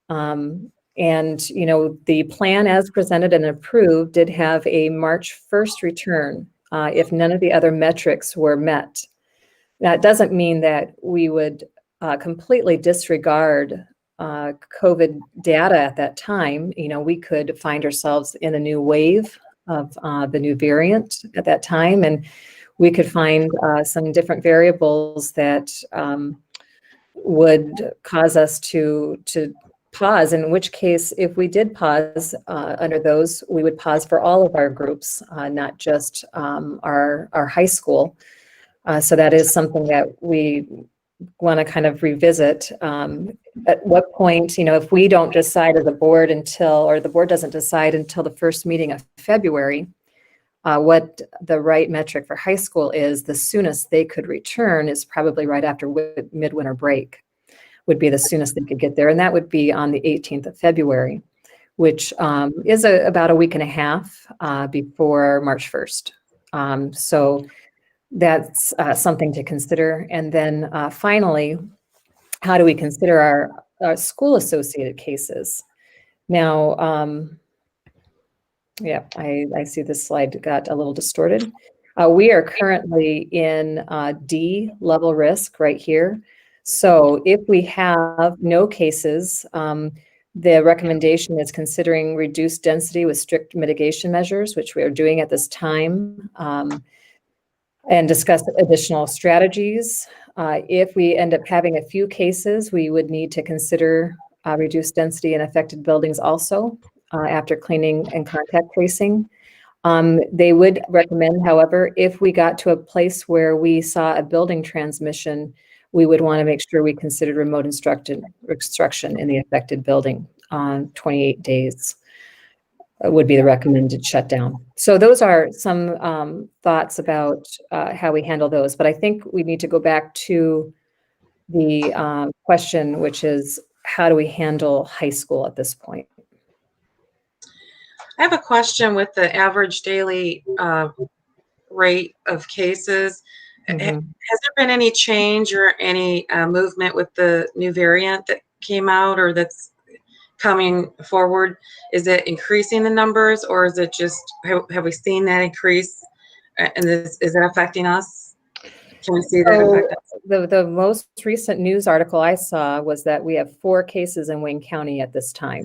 And, the plan as presented and approved did have a March 1st return if none of the other metrics were met. That doesn't mean that we would completely disregard COVID data at that time. We could find ourselves in a new wave of the new variant at that time, and we could find some different variables that would cause us to pause, in which case, if we did pause under those, we would pause for all of our groups, not just our high school. So that is something that we want to kind of revisit. At what point, if we don't decide as a board or the board doesn't decide until the first meeting of February, what the right metric for high school is, the soonest they could return is probably right after midwinter break would be the soonest they could get there. And that would be on the 18th of February, which is about a week and a half before March 1st. So that's something to consider. And then finally, how do we consider our school associated cases? Now, yeah, I see this slide got a little distorted. We are currently in D level risk right here. So if we have no cases, the recommendation is considering reduced density with strict mitigation measures, which we are doing at this time, and discuss additional strategies. If we end up having a few cases, we would need to consider reduced density in affected buildings also after cleaning and contact tracing. They would recommend, however, if we got to a place where we saw a building transmission, we would want to make sure we considered remote instruction in the affected building on 28 days would be the recommended shutdown. So those are some thoughts about how we handle those. But I think we need to go back to the question, which is how do we handle high school at this point? I have a question with the average daily rate of cases. Has there been any change or any movement with the new variant that came out or that's coming forward? Is it increasing the numbers, or is it just, have we seen that increase? And is it affecting us? Can we see that affect us? The most recent news article I saw was that we have 4 cases in Wayne County at this time.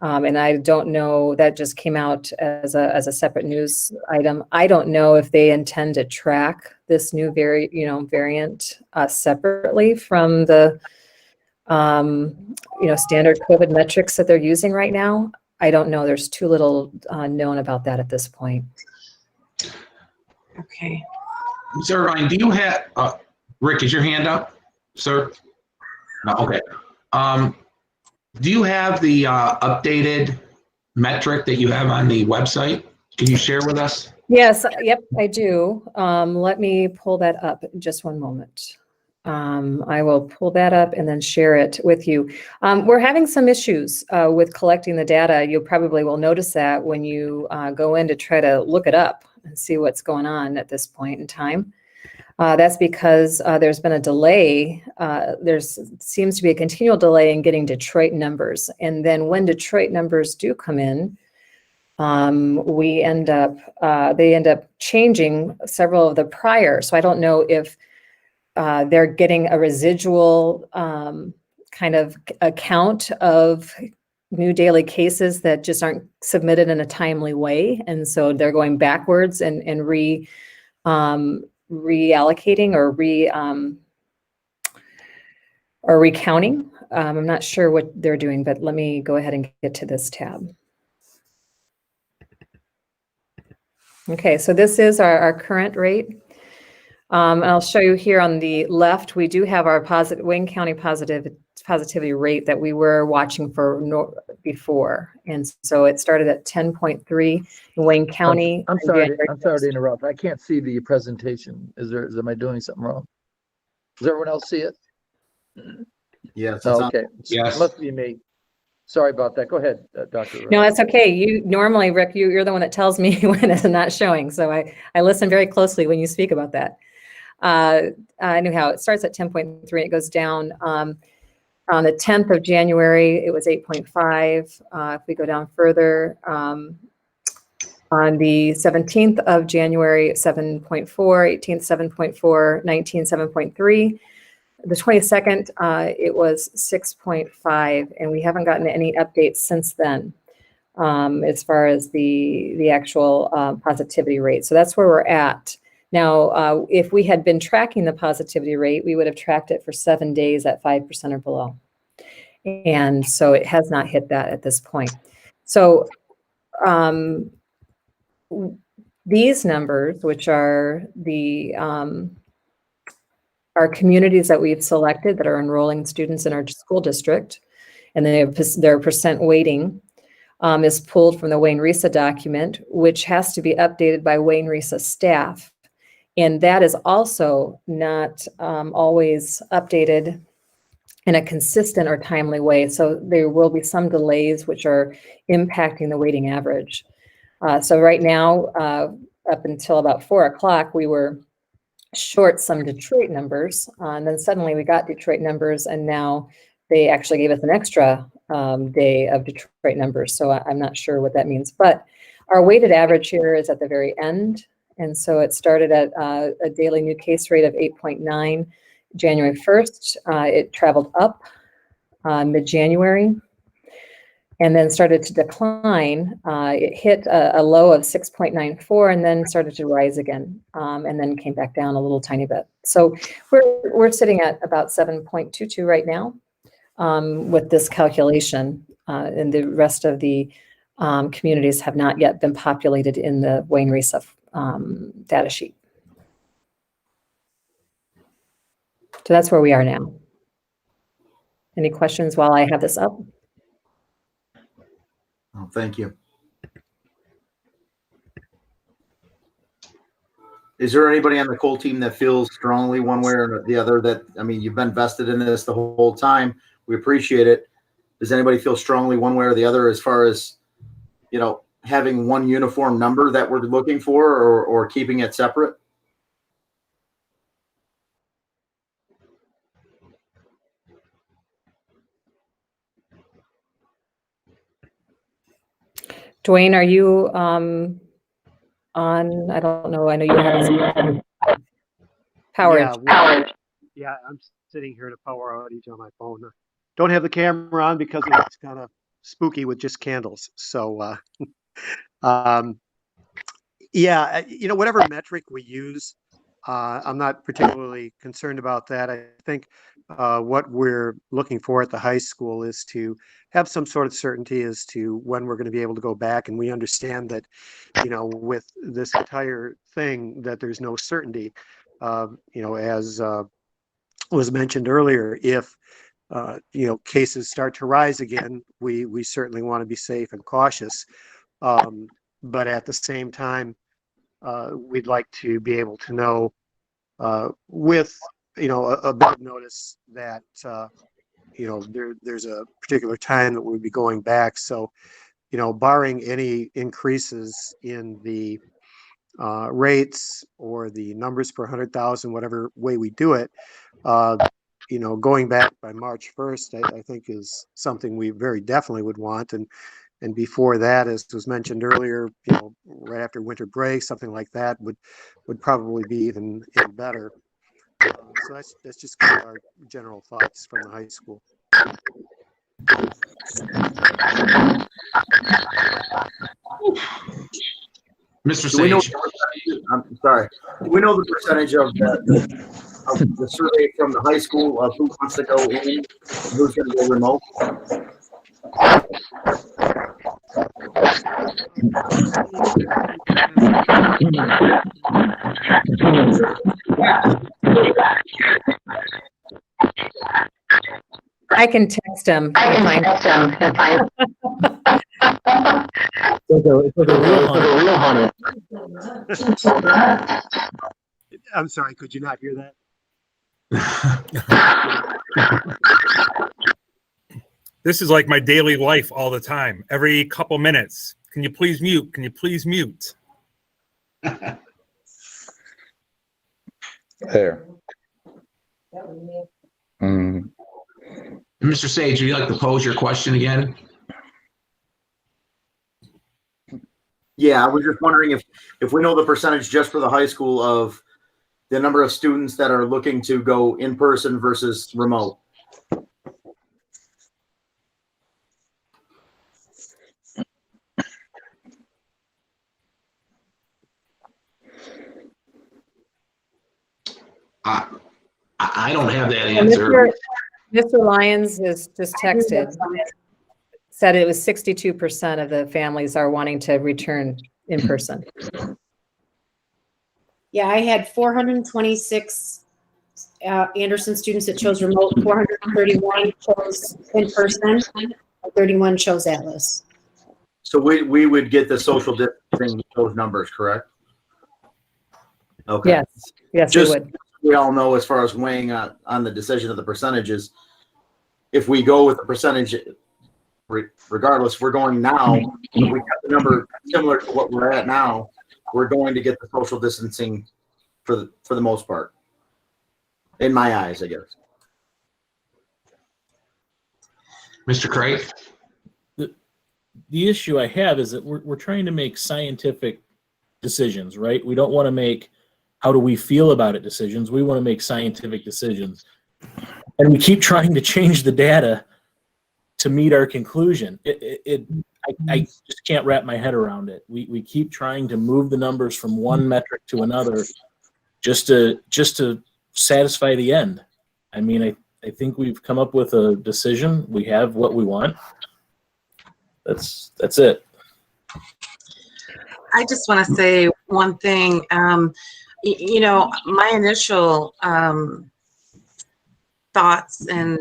And I don't know, that just came out as a separate news item. I don't know if they intend to track this new variant separately from the standard COVID metrics that they're using right now. I don't know. There's too little known about that at this point. Okay. Ms. Irvine, do you have, Rick, is your hand up, sir? No, okay. Do you have the updated metric that you have on the website? Can you share with us? Yes, yep, I do. Let me pull that up in just one moment. I will pull that up and then share it with you. We're having some issues with collecting the data. You probably will notice that when you go in to try to look it up and see what's going on at this point in time. That's because there's been a delay. There seems to be a continual delay in getting Detroit numbers. And then when Detroit numbers do come in, they end up changing several of the prior. So I don't know if they're getting a residual kind of account of new daily cases that just aren't submitted in a timely way. And so they're going backwards and reallocating or recounting. I'm not sure what they're doing, but let me go ahead and get to this tab. Okay, so this is our current rate. I'll show you here on the left, we do have our Wayne County positivity rate that we were watching for before. And so it started at 10.3 in Wayne County. I'm sorry to interrupt. I can't see the presentation. Am I doing something wrong? Does everyone else see it? Yes. Oh, okay. Yes. It must be me. Sorry about that. Go ahead, Dr. No, that's okay. You normally, Rick, you're the one that tells me when it's not showing. So I listen very closely when you speak about that. Anyhow, it starts at 10.3 and it goes down. On the 10th of January, it was 8.5. If we go down further, on the 17th of January, 7.4, 18th, 7.4, 19th, 7.3. The 22nd, it was 6.5, and we haven't gotten any updates since then as far as the actual positivity rate. So that's where we're at. Now, if we had been tracking the positivity rate, we would have tracked it for 7 days at 5% or below. And so it has not hit that at this point. So these numbers, which are our communities that we've selected that are enrolling students in our school district, and their percent weighting is pulled from the Wayne RESA document, which has to be updated by Wayne RESA staff. And that is also not always updated in a consistent or timely way. So there will be some delays which are impacting the weighting average. So right now, up until about 4 o'clock, we were short some Detroit numbers. And then suddenly we got Detroit numbers, and now they actually gave us an extra day of Detroit numbers. So I'm not sure what that means. But our weighted average here is at the very end. And so it started at a daily new case rate of 8.9 January 1st. It traveled up mid-January and then started to decline. It hit a low of 6.94 and then started to rise again, and then came back down a little tiny bit. So we're sitting at about 7.22 right now with this calculation, and the rest of the communities have not yet been populated in the Wayne Risa data sheet. So that's where we are now. Any questions while I have this up? Oh, thank you. Is there anybody on the Cole team that feels strongly one way or the other that, I mean, you've been vested in this the whole time. We appreciate it. Does anybody feel strongly one way or the other as far as, you know, having one uniform number that we're looking for, or keeping it separate? Dwayne, are you on? I don't know. I know you have some power. Yeah, I'm sitting here at a power outage on my phone. Don't have the camera on because it's kind of spooky with just candles. So, yeah, you know, whatever metric we use, I'm not particularly concerned about that. I think what we're looking for at the high school is to have some sort of certainty as to when we're going to be able to go back. And we understand that, you know, with this entire thing, that there's no certainty. You know, as was mentioned earlier, if you know, cases start to rise again, we certainly want to be safe and cautious. But at the same time, we'd like to be able to know with, you know, a bit of notice that, you know, there's a particular time that we'll be going back. So, you know, barring any increases in the rates or the numbers per 100,000, whatever way we do it, you know, going back by March 1st, I think is something we very definitely would want. And before that, as was mentioned earlier, you know, right after winter break, something like that would probably be even better. So that's just kind of our general thoughts from the high school. Mr. Do we know, Sage. I'm sorry. Do we know the percentage of the survey from the high school of who wants to go in and who's going to go remote? I can text him. It's like a real hunter. I'm sorry, could you not hear that? This is like my daily life all the time. Every couple minutes. Can you please mute? Can you please mute? There. Mr. Sage, would you like to pose your question again? Yeah, I was just wondering if we know the percentage just for the high school of the number of students that are looking to go in person versus remote. I don't have that answer. Mr. Lyons has just texted, said it was 62% of the families are wanting to return in person. Yeah, I had 426 Anderson students that chose remote, 431 chose in person, and 31 chose Atlas. So we would get the social distancing with those numbers, correct? Okay. Yes, just, we would. We all know as far as weighing on the decision of the percentages, if we go with the percentage, regardless, we're going now, if we got the number similar to what we're at now, we're going to get the social distancing for the most part. In my eyes, I guess. Mr. Craig? The issue I have is that we're trying to make scientific decisions, right? We don't want to make how do we feel about it decisions. We want to make scientific decisions. And we keep trying to change the data to meet our conclusion. I just can't wrap my head around it. We keep trying to move the numbers from one metric to another just to satisfy the end. I mean, I think we've come up with a decision. We have what we want. That's it. I just want to say one thing. You know, my initial thoughts and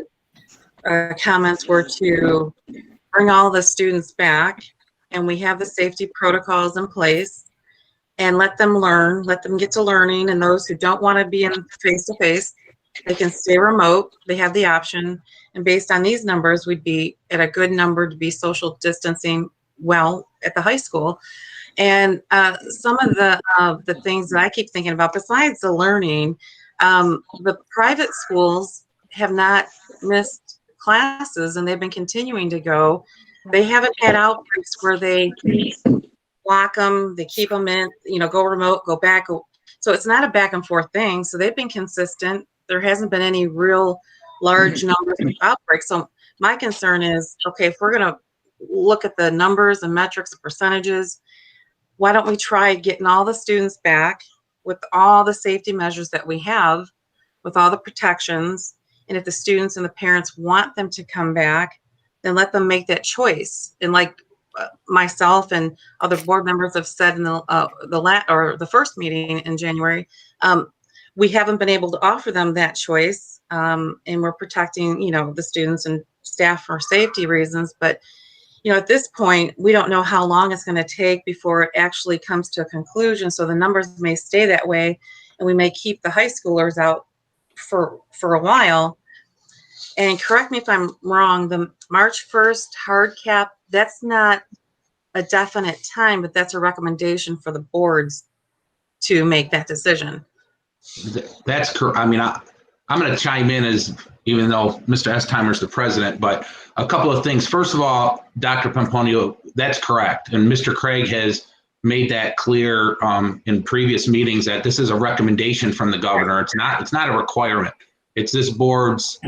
comments were to bring all the students back, and we have the safety protocols in place, and let them learn, let them get to learning. And those who don't want to be in face-to-face, they can stay remote. They have the option. And based on these numbers, we'd be at a good number to be social distancing well at the high school. And some of the things that I keep thinking about, besides the learning, the private schools have not missed classes, and they've been continuing to go. They haven't had outbreaks where they block them, they keep them in, you know, go remote, go back. So it's not a back and forth thing. So they've been consistent. There hasn't been any real large numbers of outbreaks. So my concern is, okay, if we're going to look at the numbers and metrics and percentages, why don't we try getting all the students back with all the safety measures that we have, with all the protections? And if the students and the parents want them to come back, then let them make that choice. And like myself and other board members have said in the first meeting in January, we haven't been able to offer them that choice, and we're protecting, you know, the students and staff for safety reasons. But you know, at this point, we don't know how long it's going to take before it actually comes to a conclusion. So the numbers may stay that way, and we may keep the high schoolers out for a while. And correct me if I'm wrong, the March 1st hard cap, that's not a definite time, but that's a recommendation for the boards to make that decision. That's correct. I mean, I'm going to chime in, as even though Mr. Estheimer's the president, but a couple of things. First of all, Dr. Pomponio, that's correct. And Mr. Craig has made that clear in previous meetings that this is a recommendation from the governor. It's not a requirement. It's this board's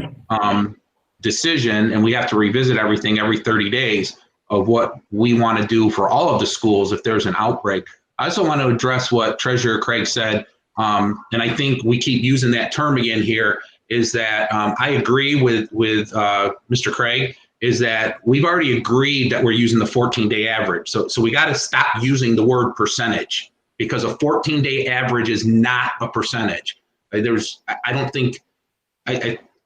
decision, and we have to revisit everything every 30 days of what we want to do for all of the schools if there's an outbreak. I also want to address what Treasurer Craig said, and I think we keep using that term again here, is that I agree with Mr. Craig, is that we've already agreed that we're using the 14-day average. So we got to stop using the word percentage, because a 14-day average is not a percentage. I don't think,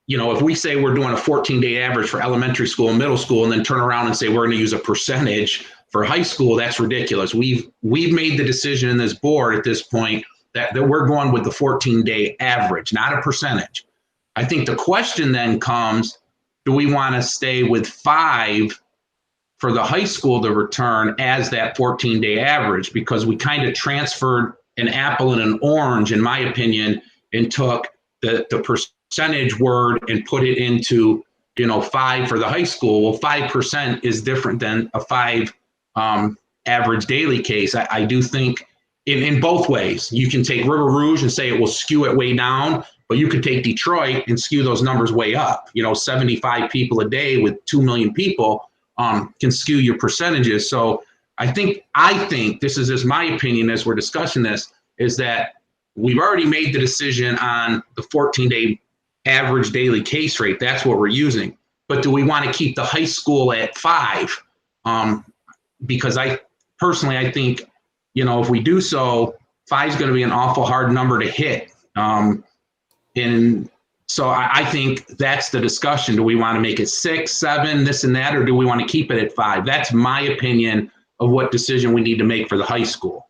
you know, if we say we're doing a 14-day average for elementary school and middle school and then turn around and say we're going to use a percentage for high school, that's ridiculous. We've made the decision in this board at this point that we're going with the 14-day average, not a percentage. I think the question then comes, do we want to stay with 5 for the high school to return as that 14-day average? Because we kind of transferred an apple and an orange, in my opinion, and took the percentage word and put it into, you know, 5 for the high school. Well, 5% is different than a 5 average daily case. I do think in both ways. You can take River Rouge and say it will skew it way down, but you could take Detroit and skew those numbers way up. You know, 75 people a day with 2 million people can skew your percentages. So I think this is just my opinion as we're discussing this, is that we've already made the decision on the 14-day average daily case rate. That's what we're using. But do we want to keep the high school at 5? Because I think, you know, if we do so, 5 is going to be an awful hard number to hit. And so I think that's the discussion. Do we want to make it 6, 7, this and that, or do we want to keep it at 5? That's my opinion of what decision we need to make for the high school.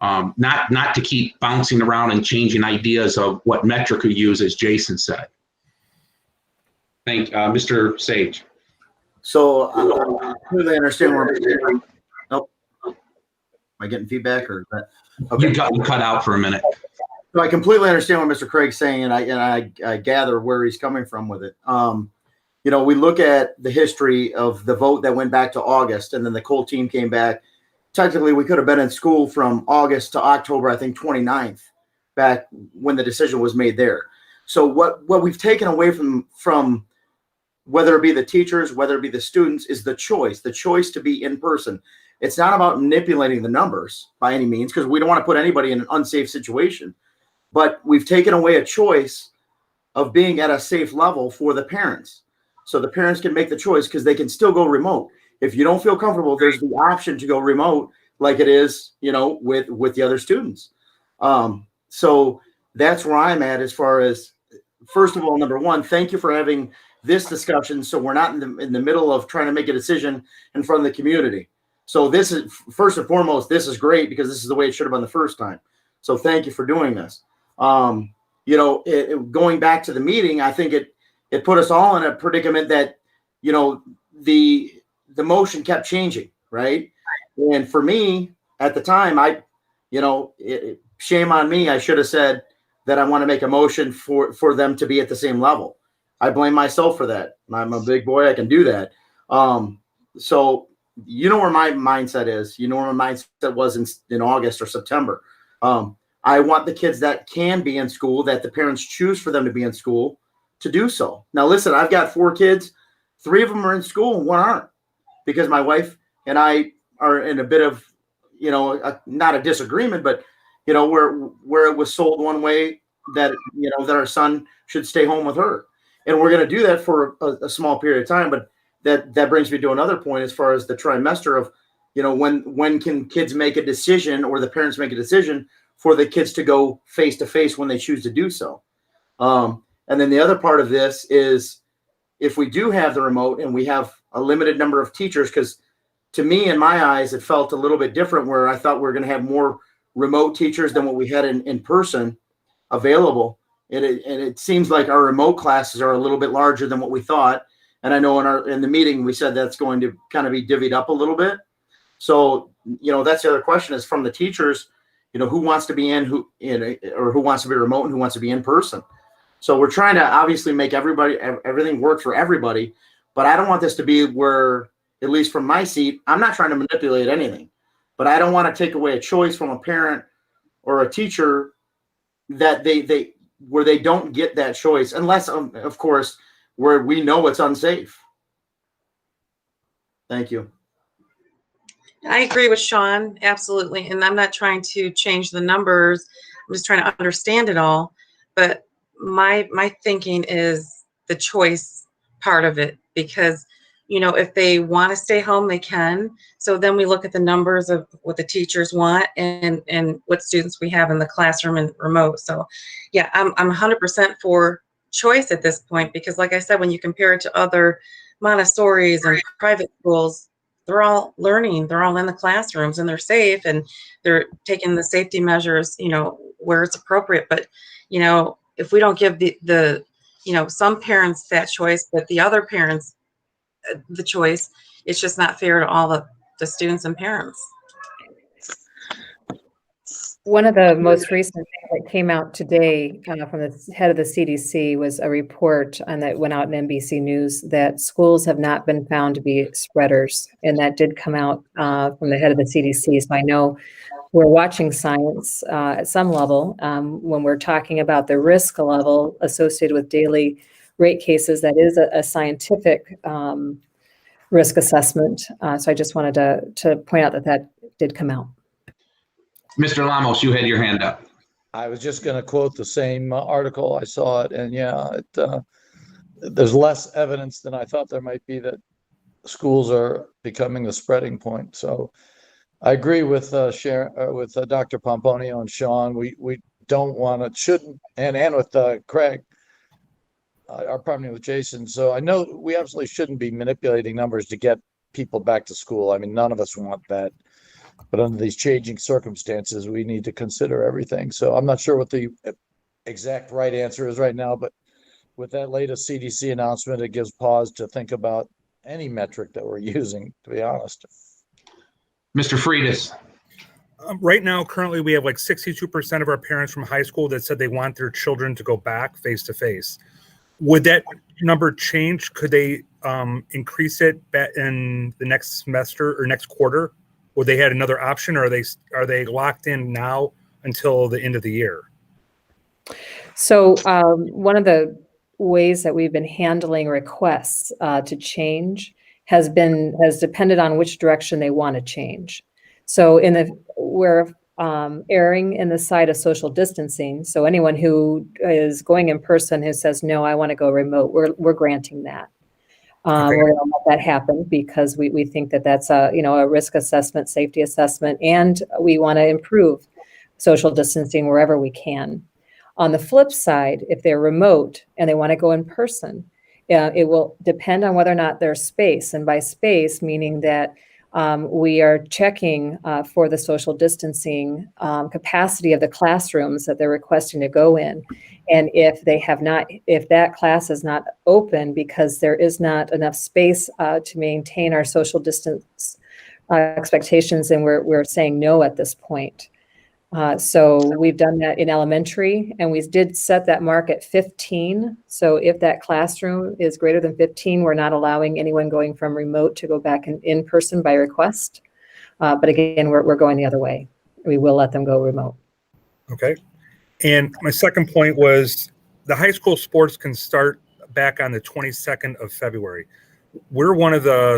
Not to keep bouncing around and changing ideas of what metric we use, as Jason said. Thank Mr. Sage. So I completely understand where nope. Am I getting feedback, or is that okay? You cut out for a minute. So I completely understand what Mr. Craig's saying, and I gather where he's coming from with it. You know, we look at the history of the vote that went back to August, and then the Cole team came back technically we could have been in school from August to October, I think 29th, back when the decision was made there. So what we've taken away from whether it be the teachers, whether it be the students, is the choice to be in person. It's not about manipulating the numbers by any means, because we don't want to put anybody in an unsafe situation. But we've taken away a choice of being at a safe level for the parents. So the parents can make the choice because they can still go remote. If you don't feel comfortable, there's the option to go remote like it is, with the other students. So that's where I'm at as far as, first of all, number one, thank you for having this discussion. So we're not in the middle of trying to make a decision in front of the community. So this is, first and foremost, this is great because this is the way it should have been the first time. So thank you for doing this. Going back to the meeting, I think it put us all in a predicament that, the motion kept changing, right? And for me at the time, shame on me. I should have said that I want to make a motion for them to be at the same level. I blame myself for that. I'm a big boy. I can do that. So you know where my mindset is. You know where my mindset was in August or September. I want the kids that can be in school, that the parents choose for them to be in school, to do so. Now, listen, I've got 4 kids. 3 of them are in school and 1 aren't, because my wife and I are in a bit of, not a disagreement, but, where it was sold one way that, that our son should stay home with her. And we're going to do that for a small period of time. But that brings me to another point as far as the trimester of, when can kids make a decision, or the parents make a decision for the kids to go face to face when they choose to do so. And then the other part of this is, if we do have the remote and we have a limited number of teachers, because to me, in my eyes, it felt a little bit different, where I thought we were going to have more remote teachers than what we had in person available. And it seems like our remote classes are a little bit larger than what we thought. And I know in the meeting, we said that's going to kind of be divvied up a little bit. So, that's the other question, is from the teachers, who wants to be or who wants to be remote and who wants to be in person. So we're trying to obviously make everything work for everybody, but I don't want this to be where, at least from my seat, I'm not trying to manipulate anything, but I don't want to take away a choice from a parent or a teacher that where they don't get that choice, unless, of course, where we know it's unsafe. Thank you. I agree with Sean, absolutely. And I'm not trying to change the numbers. I'm just trying to understand it all. But my thinking is the choice part of it, because, if they want to stay home, they can. So then we look at the numbers of what the teachers want and what students we have in the classroom and remote. So yeah, I'm 100% for choice at this point, because like I said, when you compare it to other Montessori's and private schools, they're all learning, they're all in the classrooms, and they're safe, and they're taking the safety measures, where it's appropriate. But, if we don't give the some parents that choice, but the other parents the choice, it's just not fair to all the students and parents. One of the most recent things that came out today from the head of the CDC was a report that went out in NBC News that schools have not been found to be spreaders. And that did come out from the head of the CDC. So I know we're watching science at some level when we're talking about the risk level associated with daily rate cases. That is a scientific risk assessment. So I just wanted to point out that did come out. Mr. Lamos, you had your hand up. I was just going to quote the same article. I saw it, and yeah, there's less evidence than I thought there might be that schools are becoming the spreading point. So I agree with Dr. Pomponio and Sean. We don't want to, shouldn't, and with Craig, our partner with Jason. So I know we absolutely shouldn't be manipulating numbers to get people back to school. I mean, none of us want that. But under these changing circumstances, we need to consider everything. So I'm not sure what the exact right answer is right now, but with that latest CDC announcement, it gives pause to think about any metric that we're using, to be honest. Mr. Freitas. Right now, currently, we have like 62% of our parents from high school that said they want their children to go back face to face. Would that number change? Could they increase it in the next semester or next quarter? Would they had another option, or are they locked in now until the end of the year? So one of the ways that we've been handling requests to change has depended on which direction they want to change. So we're erring in the side of social distancing. So anyone who is going in person who says, no, I want to go remote, we're granting that. Okay. We're going to let that happen because we think that that's a risk assessment, safety assessment, and we want to improve social distancing wherever we can. On the flip side, if they're remote and they want to go in person, it will depend on whether or not there's space. And by space, meaning that we are checking for the social distancing capacity of the classrooms that they're requesting to go in. And if that class is not open because there is not enough space to maintain our social distance expectations, then we're saying no at this point. So we've done that in elementary, and we did set that mark at 15. So if that classroom is greater than 15, we're not allowing anyone going from remote to go back in person by request. But again, we're going the other way. We will let them go remote. Okay. And my second point was the high school sports can start back on the 22nd of February. We're one of the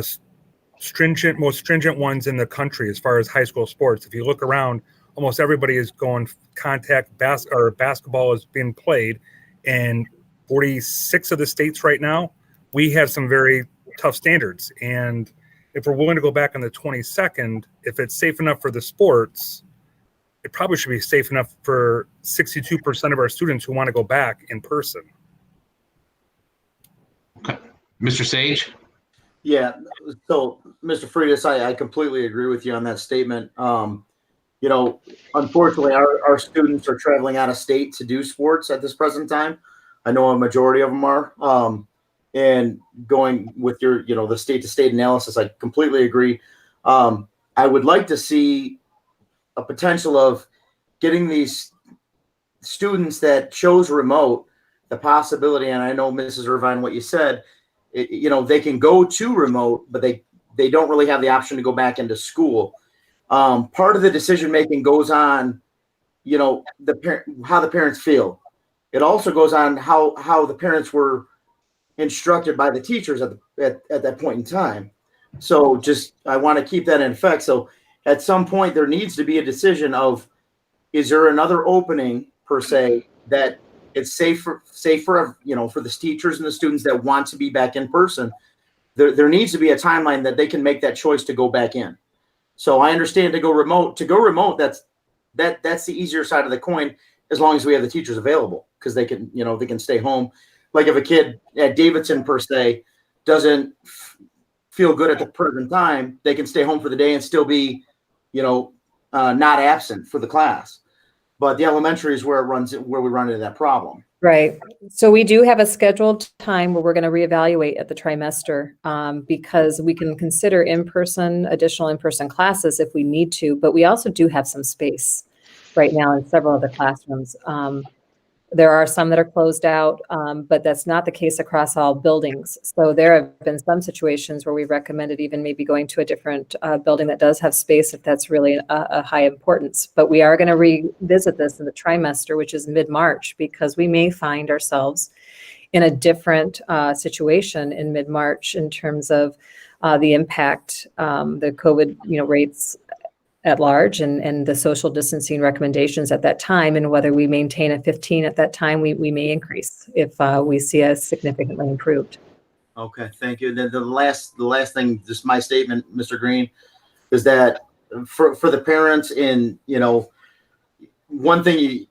most stringent ones in the country as far as high school sports. If you look around, almost everybody is going contact basketball is being played in 46 of the states right now. We have some very tough standards. And if we're willing to go back on the 22nd, if it's safe enough for the sports, it probably should be safe enough for 62% of our students who want to go back in person. Okay. Mr. Sage? Yeah. So, Mr. Freitas, I completely agree with you on that statement. Unfortunately, our students are traveling out of state to do sports at this present time. I know a majority of them are. And going with your, the state-to-state analysis, I completely agree. I would like to see a potential of getting these students that chose remote the possibility, and I know, Mrs. Irvine, what you said, they can go to remote, but they don't really have the option to go back into school. Part of the decision making goes on, how the parents feel. It also goes on how the parents were instructed by the teachers at that point in time. So I want to keep that in effect. So at some point there needs to be a decision of, is there another opening per se that it's safe for for the teachers and the students that want to be back in person. There needs to be a timeline that they can make that choice to go back in. So I understand to go remote, that's the easier side of the coin, as long as we have the teachers available, because they can, they can stay home. Like if a kid at Davidson per se doesn't feel good at the present time, they can stay home for the day and still be, not absent for the class. But the elementary is where we run into that problem. Right. So we do have a scheduled time where we're going to reevaluate at the trimester because we can consider additional in-person classes if we need to, but we also do have some space right now in several of the classrooms. There are some that are closed out, but that's not the case across all buildings. So there have been some situations where we recommended even maybe going to a different building that does have space if that's really a high importance. But we are going to revisit this in the trimester, which is mid-March, because we may find ourselves in a different situation in mid-March in terms of the impact, the COVID rates at large and the social distancing recommendations at that time, and whether we maintain a 15 at that time, we may increase if we see us significantly improved. Okay, thank you. Then the last thing, just my statement, Mr. Green, is that for the parents one thing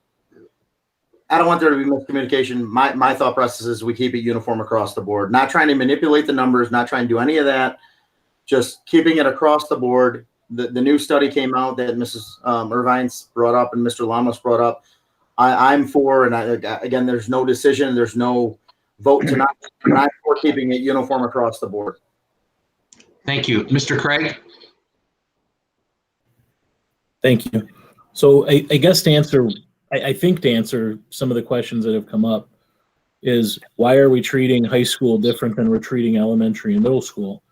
I don't want there to be miscommunication. My thought process is we keep it uniform across the board, not trying to manipulate the numbers, not trying to do any of that, just keeping it across the board. The new study came out that Mrs. Irvine's brought up and Mr. Lamas brought up. I'm for, and again, there's no decision, there's no vote tonight. I'm for keeping it uniform across the board. Thank you. Mr. Craig? Thank you. So I guess I think to answer some of the questions that have come up is, why are we treating high school different than we're treating elementary and middle school?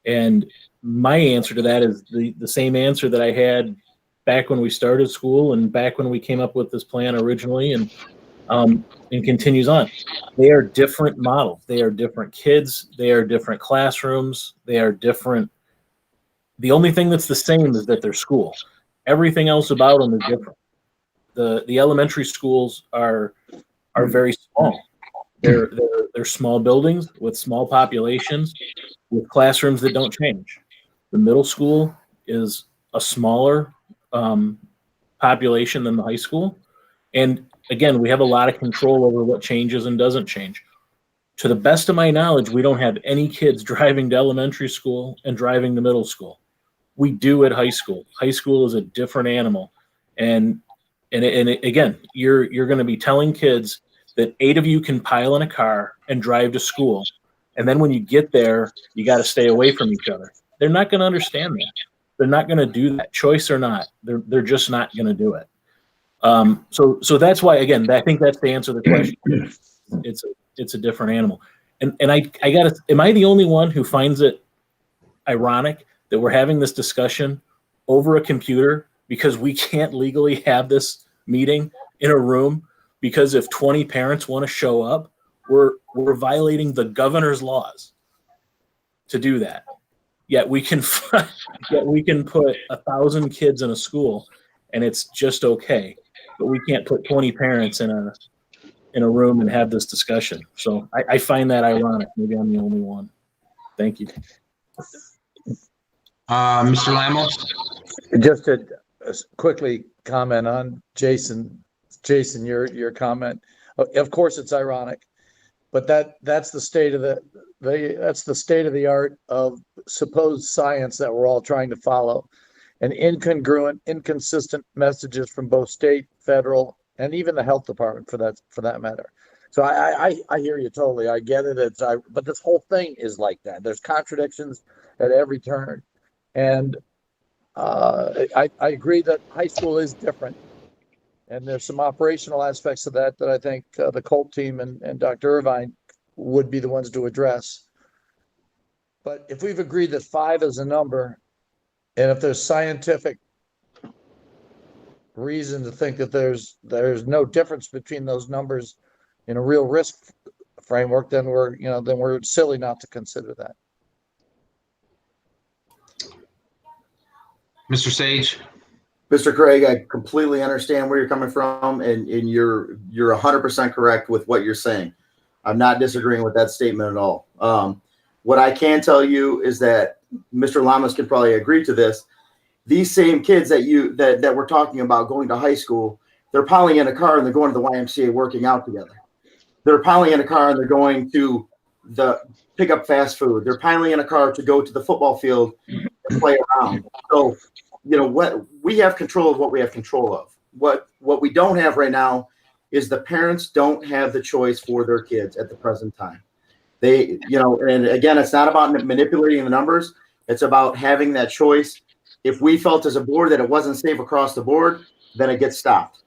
And my answer to that is the same answer that I had back when we started school and back when we came up with this plan originally, and continues on. They are different models. They are different kids. They are different classrooms. They are different. The only thing that's the same is that they're school. Everything else about them is different. The elementary schools are very small. They're small buildings with small populations with classrooms that don't change. The middle school is a smaller population than the high school. And again, we have a lot of control over what changes and doesn't change. To the best of my knowledge, we don't have any kids driving to elementary school and driving to middle school. We do at high school. High school is a different animal. And again, you're going to be telling kids that 8 of you can pile in a car and drive to school. And then when you get there, you got to stay away from each other. They're not going to understand that. They're not going to do that, choice or not. They're just not going to do it. So that's why, again, I think that's the answer to the question. It's a different animal. And I gotta, am I the only one who finds it ironic that we're having this discussion over a computer because we can't legally have this meeting in a room? Because if 20 parents want to show up, we're violating the governor's laws to do that. Yet we can put 1,000 kids in a school and it's just okay. But we can't put 20 parents in a room and have this discussion. So I find that ironic. Maybe I'm the only one. Thank you. Mr. Lamos? Just to quickly comment on Jason, your comment. Of course, it's ironic, but that's the state of that's the state of the art of supposed science that we're all trying to follow, and incongruent, inconsistent messages from both state, federal, and even the health department for that matter. So I hear you totally. I get it. But this whole thing is like that. There's contradictions at every turn, and I agree that high school is different. And there's some operational aspects of that I think the Colt team and Dr. Irvine would be the ones to address. But if we've agreed that 5 is a number, and if there's scientific reason to think that there's no difference between those numbers in a real risk framework, then we're silly not to consider that. Mr. Sage? Mr. Craig, I completely understand where you're coming from, and you're 100% correct with what you're saying. I'm not disagreeing with that statement at all. What I can tell you is that Mr. Lamas can probably agree to this. These same kids that we're talking about going to high school, they're piling in a car and they're going to the YMCA working out together. They're piling in a car and they're going to pick up fast food. They're piling in a car to go to the football field and play around. So, what we have control of what we have control of. What we don't have right now is the parents don't have the choice for their kids at the present time. They, and again, it's not about manipulating the numbers. It's about having that choice. If we felt as a board that it wasn't safe across the board, then it gets stopped.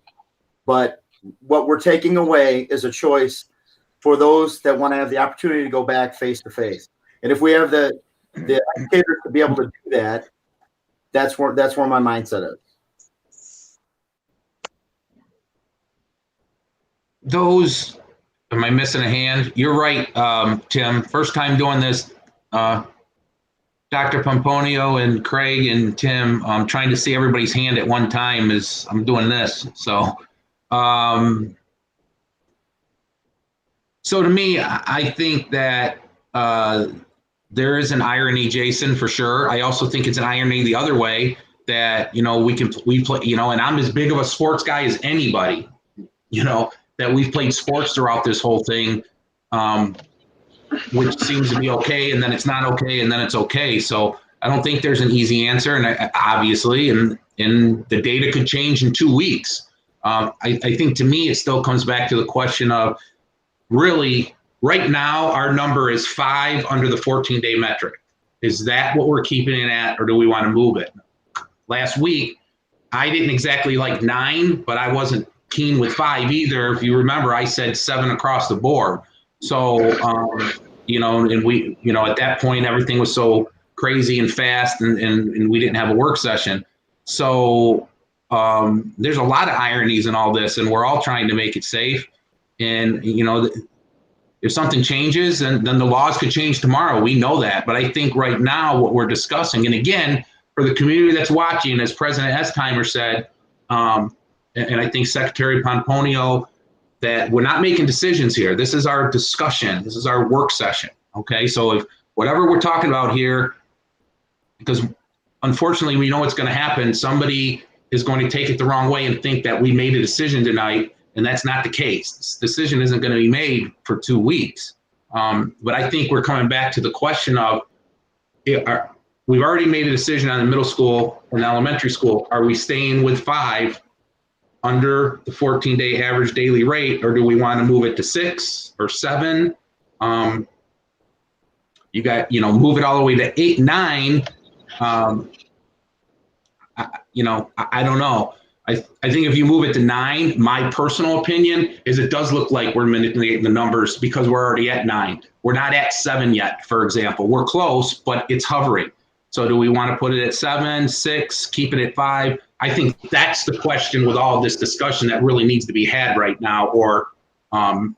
But what we're taking away is a choice for those that want to have the opportunity to go back face to face. And if we have the educators to be able to do that, that's where my mindset is. Am I missing a hand? You're right, Tim. First time doing this. Dr. Pomponio and Craig and Tim, trying to see everybody's hand at one time as I'm doing this. So, so to me, I think that there is an irony, Jason, for sure. I also think it's an irony the other way that, we play, and I'm as big of a sports guy as anybody, that we've played sports throughout this whole thing, which seems to be okay, and then it's not okay, and then it's okay. So I don't think there's an easy answer, and obviously, and the data could change in 2 weeks. I think to me, it still comes back to the question of really, right now, our number is 5 under the 14-day metric. Is that what we're keeping it at, or do we want to move it? Last week, I didn't exactly like 9, but I wasn't keen with 5 either. If you remember, I said 7 across the board. So, and we, at that point, everything was so crazy and fast, and we didn't have a work session. So there's a lot of ironies in all this, and we're all trying to make it safe. And, you know, if something changes, then the laws could change tomorrow. We know that. But I think right now what we're discussing, and again, for the community that's watching, as President Estheimer said, and I think Secretary Pomponio, that we're not making decisions here. This is our discussion. This is our work session. Okay, so if whatever we're talking about here, because unfortunately we know what's going to happen, somebody is going to take it the wrong way and think that we made a decision tonight, and that's not the case. This decision isn't going to be made for 2 weeks. But I think we're coming back to the question of, we've already made a decision on the middle school and elementary school. Are we staying with 5 under the 14-day average daily rate, or do we want to move it to 6 or 7? You got, you know, move it all the way to 8, 9. I don't know. I think if you move it to 9, my personal opinion is it does look like we're manipulating the numbers because we're already at 9. We're not at 7 yet, for example. We're close, but it's hovering. So do we want to put it at 7, 6, keep it at 5? I think that's the question with all this discussion that really needs to be had right now, or to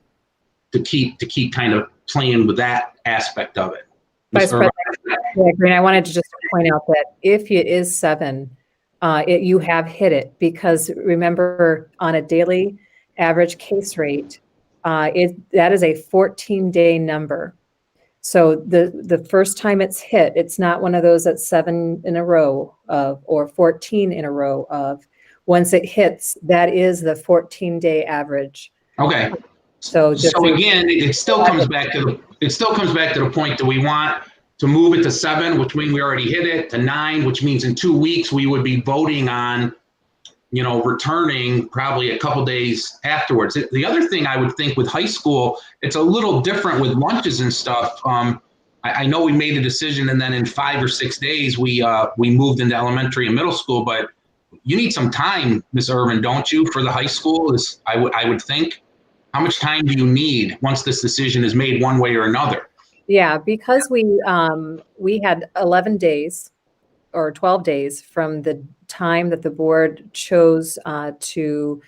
keep kind of playing with that aspect of it. Vice President, Green, I wanted to just point out that if it is 7, you have hit it, because remember, on a daily average case rate, that is a 14-day number. So the first time it's hit, it's not one of those at 7 in a row of, or 14 in a row of. Once it hits, that is the 14-day average. Okay. So again, it still comes back to the point that we want to move it to 7, which means we already hit it, to 9, which means in 2 weeks we would be voting on, you know, returning probably a couple days afterwards. The other thing I would think with high school, it's a little different with lunches and stuff. I know we made a decision, and then in 5 or 6 days we moved into elementary and middle school, but you need some time, Ms. Irvine, don't you, for the high school? I would think. How much time do you need once this decision is made one way or another? Yeah, because we had 11 days or 12 days from the time that the board chose to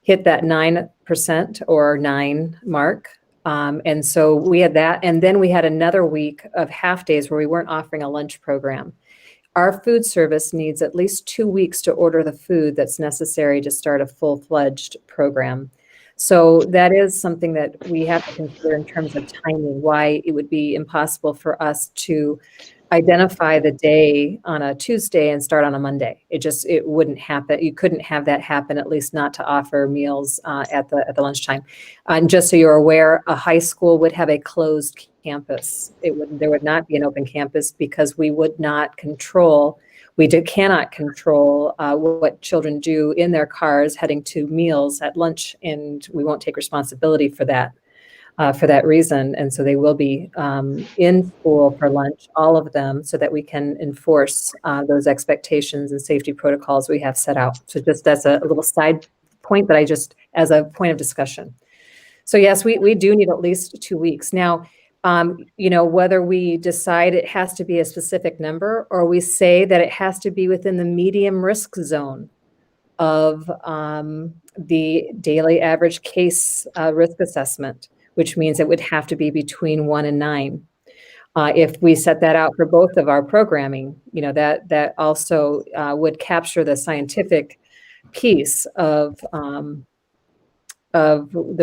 hit that 9% or 9 mark. And so we had that. And then we had another week of half days where we weren't offering a lunch program. Our food service needs at least 2 weeks to order the food that's necessary to start a full-fledged program. So that is something that we have to consider in terms of timing, why it would be impossible for us to identify the day on a Tuesday and start on a Monday. It wouldn't happen. You couldn't have that happen, at least not to offer meals at the lunchtime. And just so you're aware, a high school would have a closed campus. There would not be an open campus, because we would not control. We cannot control what children do in their cars heading to meals at lunch, and we won't take responsibility for that reason. And so they will be in school for lunch, all of them, so that we can enforce those expectations and safety protocols we have set out. So just as a little side point that as a point of discussion. So yes, we do need at least 2 weeks. Now, whether we decide it has to be a specific number, or we say that it has to be within the medium risk zone of the daily average case risk assessment, which means it would have to be between 1 and 9. If we set that out for both of our programming, that also would capture the scientific piece of the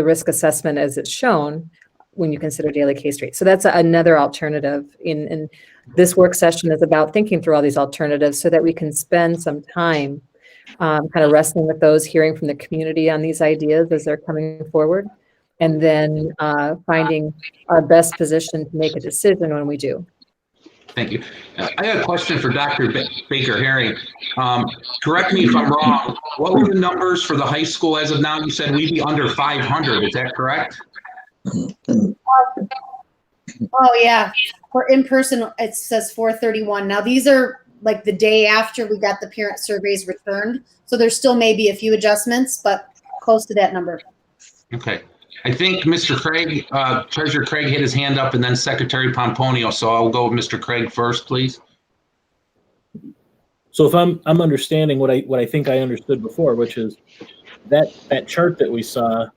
risk assessment as it's shown when you consider daily case rate. So that's another alternative. In this work session is about thinking through all these alternatives so that we can spend some time kind of wrestling with those, hearing from the community on these ideas as they're coming forward, and then finding our best position to make a decision when we do. Thank you. I have a question for Dr. Baker-Herring. Correct me if I'm wrong. What were the numbers for the high school as of now? You said we'd be under 500. Is that correct? Oh yeah, for in person it says 431. Now these are like the day after we got the parent surveys returned, so there still may be a few adjustments, but close to that number. Okay, I think Mr. Craig, Treasurer Craig hit his hand up, and then Secretary Pomponio. So I'll go with Mr. Craig first, please. So if I'm understanding what I think I understood before, which is that chart that we saw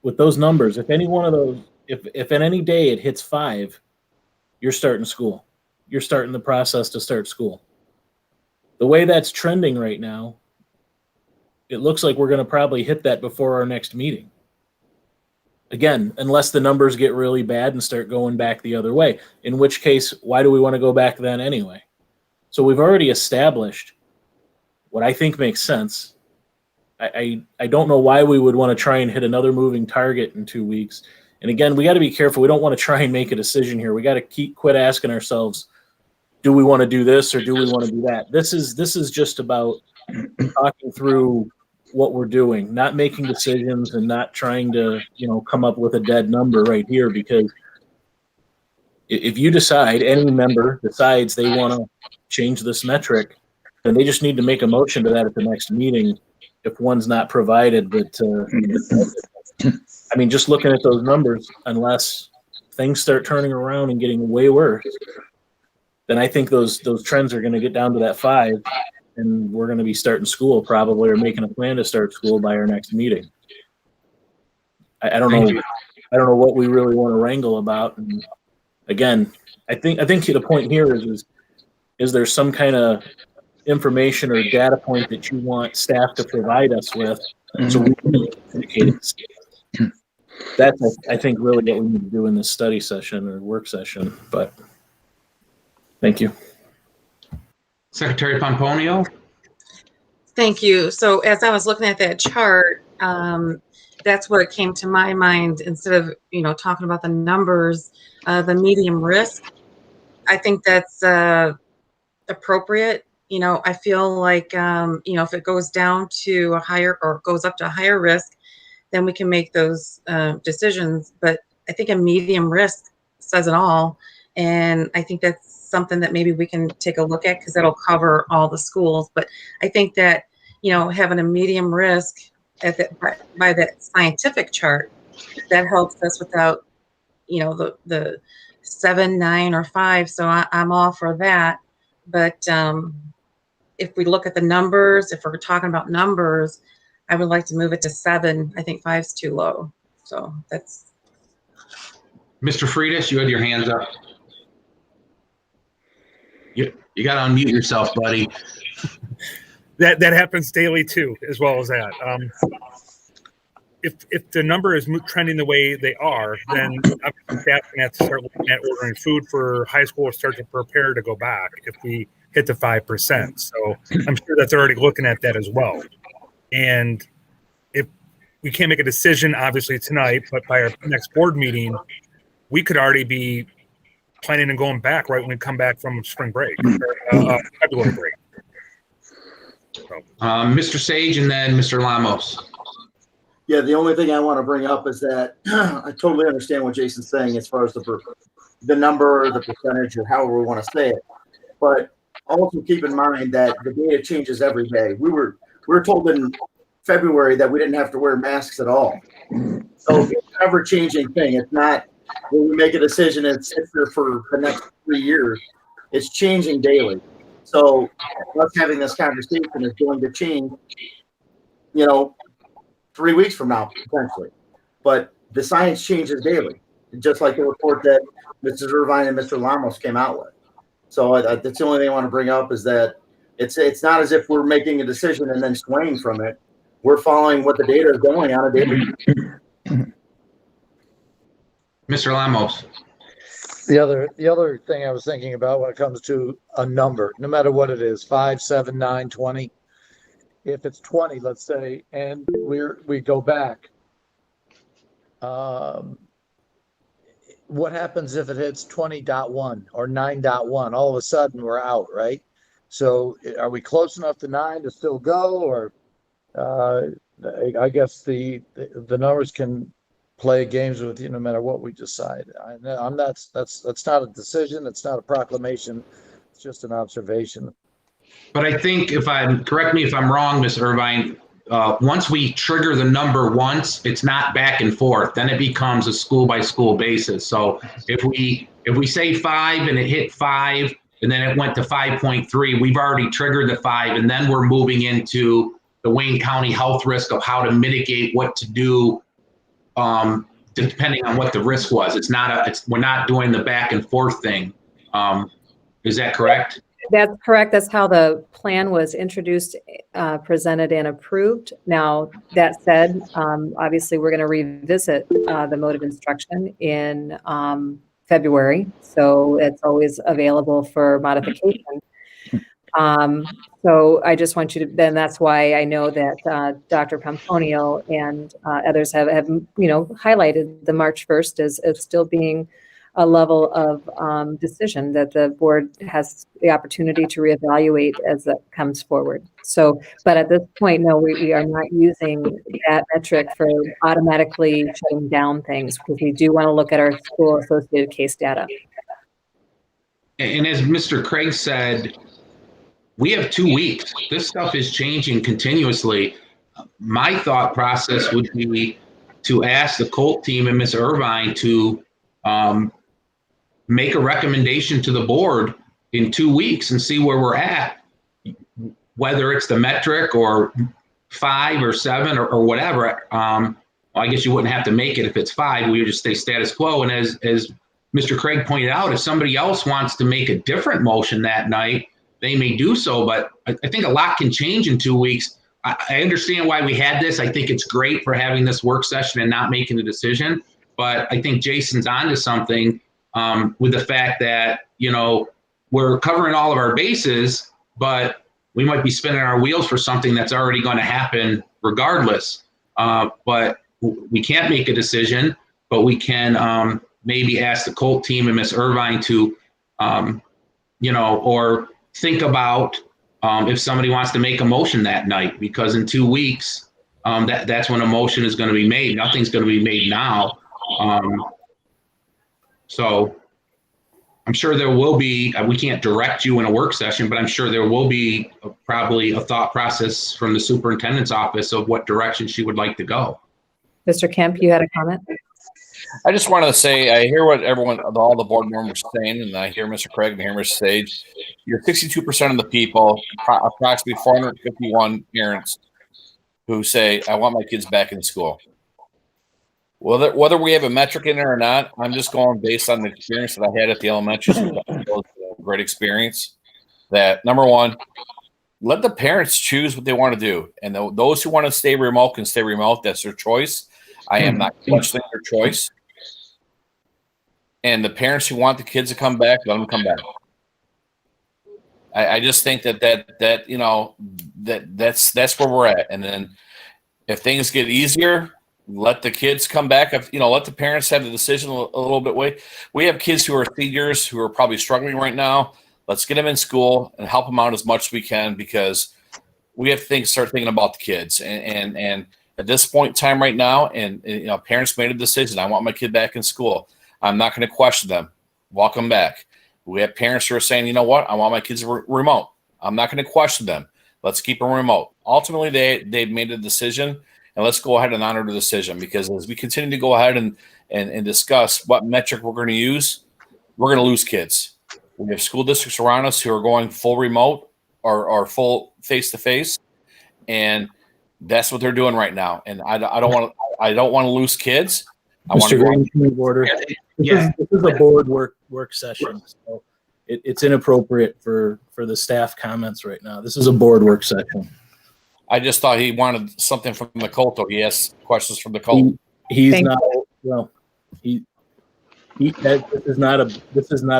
with those numbers, if any one of those, if in any day it hits 5, you're starting school. You're starting the process to start school. The way that's trending right now, it looks like we're going to probably hit that before our next meeting. Again, unless the numbers get really bad and start going back the other way, in which case, why do we want to go back then anyway? So we've already established what I think makes sense. I don't know why we would want to try and hit another moving target in 2 weeks. And again, we got to be careful. We don't want to try and make a decision here. We got to quit asking ourselves, do we want to do this or do we want to do that? This is just about talking through what we're doing, not making decisions and not trying to, come up with a dead number right here. Because if you decide, any member decides they want to change this metric, then they just need to make a motion to that at the next meeting if one's not provided. But I mean, just looking at those numbers, unless things start turning around and getting way worse, then I think those trends are going to get down to that 5, and we're going to be starting school probably, or making a plan to start school by our next meeting. I don't know. I don't know what we really want to wrangle about. And again, I think the point here is there some kind of information or data point that you want staff to provide us with, so we can communicate it. That's, I think, really what we need to do in this study session or work session. But thank you. Secretary Pomponio. Thank you. So as I was looking at that chart, that's what came to my mind instead of, talking about the numbers, the medium risk. I think that's appropriate. I feel like, if it goes down to a higher or goes up to a higher risk, then we can make those decisions. But I think a medium risk says it all. And I think that's something that maybe we can take a look at because that'll cover all the schools. But I think that, having a medium risk by that scientific chart, that helps us without, the 7, 9, or 5. So I'm all for that. But if we look at the numbers, if we're talking about numbers, I would like to move it to 7. I think 5's too low. So that's. Mr. Freitas, you had your hands up. You got to unmute yourself, buddy. That happens daily too, as well as that. If the number is trending the way they are, then staff can have to start looking at ordering food for high school, start to prepare to go back if we hit the 5%. So I'm sure that they're already looking at that as well. And if we can't make a decision, obviously tonight, but by our next board meeting, we could already be planning on going back right when we come back from spring break, February break. So. Mr. Sage and then Mr. Lamos. Yeah, the only thing I want to bring up is that I totally understand what Jason's saying as far as the number, or the percentage, or however we want to say it. But also keep in mind that the data changes every day. We were told in February that we didn't have to wear masks at all. So it's an ever-changing thing. It's not when we make a decision and sit there for the next 3 years. It's changing daily. So us having this conversation is going to change, 3 weeks from now, potentially. But the science changes daily, just like the report that Mrs. Irvine and Mr. Lamos came out with. So that's the only thing I want to bring up is that it's not as if we're making a decision and then swaying from it. We're following what the data is going on a daily basis. Mr. Lamos. The other thing I was thinking about when it comes to a number, no matter what it is, 5, 7, 9, 20. If it's 20, let's say, and we go back, what happens if it hits 20.1 or 9.1? All of a sudden we're out, right? So are we close enough to 9 to still go, or I guess the numbers can play games with you no matter what we decide. That's not a decision. It's not a proclamation. It's just an observation. But I think correct me if I'm wrong, Ms. Irvine, once we trigger the number once, it's not back and forth. Then it becomes a school by school basis. So if we say 5 and it hit 5, and then it went to 5.3. We've already triggered the 5, and then we're moving into the Wayne County health risk of how to mitigate what to do, depending on what the risk was. We're not doing the back and forth thing. Is that correct? That's correct. That's how the plan was introduced, presented, and approved. Now, that said, obviously, we're going to revisit the mode of instruction in February, so it's always available for modification. So I just want you to, then that's why I know that Dr. Pomponio and others have highlighted the March 1st as still being a level of decision that the board has the opportunity to reevaluate as that comes forward. So, but at this point, no, we are not using that metric for automatically shutting down things, because we do want to look at our school associated case data. And as Mr. Craig said, we have 2 weeks. This stuff is changing continuously. My thought process would be to ask the Colt team and Ms. Irvine to make a recommendation to the board in 2 weeks and see where we're at, whether it's the metric or 5 or 7 or whatever. I guess you wouldn't have to make it if it's 5. We would just stay status quo. And as Mr. Craig pointed out, if somebody else wants to make a different motion that night, they may do so. But I think a lot can change in 2 weeks. I understand why we had this. I think it's great for having this work session and not making a decision. But I think Jason's onto something with the fact that, we're covering all of our bases, but we might be spinning our wheels for something that's already going to happen regardless. But we can't make a decision, but we can maybe ask the Colt team and Ms. Irvine to, or think about if somebody wants to make a motion that night, because in 2 weeks, that's when a motion is going to be made. Nothing's going to be made now. So I'm sure there will be, we can't direct you in a work session, but I'm sure there will be probably a thought process from the superintendent's office of what direction she would like to go. Mr. Kemp, you had a comment? I just wanted to say, I hear what all the board members are saying, and I hear Mr. Craig and I hear Mr. Sage. You're 62% of the people, approximately 451 parents, who say, I want my kids back in school. Whether we have a metric in there or not, I'm just going based on the experience that I had at the elementary school. It was a great experience. That, number one, let the parents choose what they want to do. And those who want to stay remote can stay remote. That's their choice. I am not questioning their choice. And the parents who want the kids to come back, let them come back. I just think that's where we're at. And then if things get easier, let the kids come back. Let the parents have the decision a little bit way. We have kids who are seniors who are probably struggling right now. Let's get them in school and help them out as much as we can, because we have to start thinking about the kids. And at this point in time right now, and parents made a decision. I want my kid back in school. I'm not going to question them. Welcome back. We have parents who are saying, you know what? I want my kids remote. I'm not going to question them. Let's keep them remote. Ultimately, they've made a decision. And let's go ahead and honor the decision, because as we continue to go ahead and discuss what metric we're going to use, we're going to lose kids. We have school districts around us who are going full remote or full face-to-face, and that's what they're doing right now. And I don't want to lose kids. Mr. Green, point of order. This is a board work session, so it's inappropriate for the staff comments right now. This is a board work session. I just thought he wanted something from the Colt, or he asked questions from the Colt. He's not. Well, this is not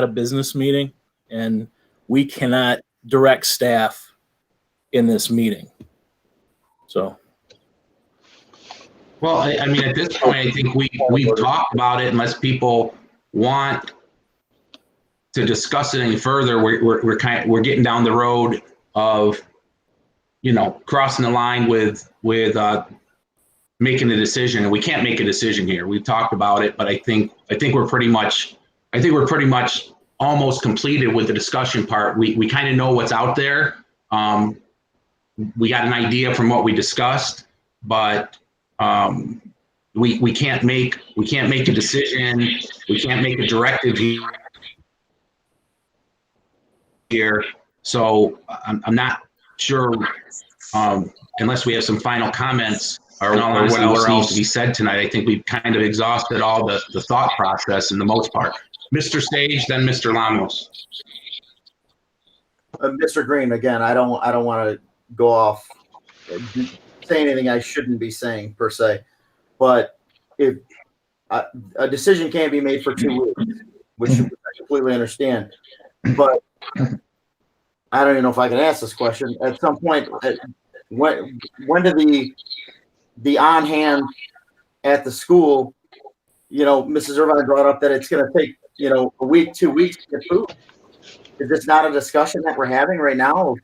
a business meeting, and we cannot direct staff in this meeting. So. Well, I mean, at this point, I think we've talked about it. Unless people want to discuss it any further, we're getting down the road of, crossing the line with making a decision, and we can't make a decision here. We've talked about it, but I think we're pretty much almost completed with the discussion part. We kind of know what's out there. We got an idea from what we discussed, but we can't make a decision. We can't make a directive. here. So I'm not sure, unless we have some final comments or what else needs to be said tonight. I think we've kind of exhausted all the thought process in the most part. Mr. Sage, then Mr. Lamos. Mr. Green, again, I don't want to go off say anything I shouldn't be saying per se, but if a decision can't be made for 2 weeks, which I completely understand, but I don't even know if I can ask this question. At some point, when do the on hand at the school, Mrs. Irvine brought up that it's going to take, a week, 2 weeks to get food. Is this not a discussion that we're having right now?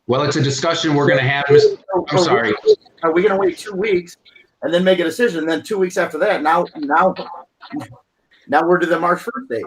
Well, it's a discussion we're going to have. I'm sorry. Are we going to wait 2 weeks and then make a decision? And then 2 weeks after that, now we're to the March 1st date.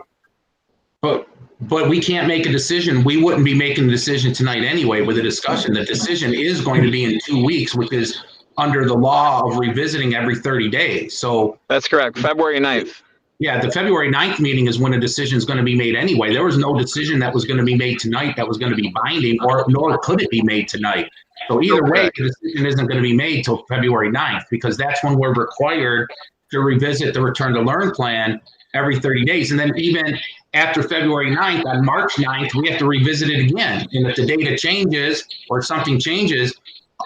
But we can't make a decision. We wouldn't be making the decision tonight anyway with a discussion. The decision is going to be in 2 weeks, which is under the law of revisiting every 30 days. So that's correct. February 9th. Yeah, the February 9th meeting is when a decision is going to be made anyway. There was no decision that was going to be made tonight that was going to be binding, nor could it be made tonight. So either way, the decision isn't going to be made till February 9th, because that's when we're required to revisit the return to learn plan every 30 days. And then even after February 9th, on March 9th, we have to revisit it again. And if the data changes or something changes,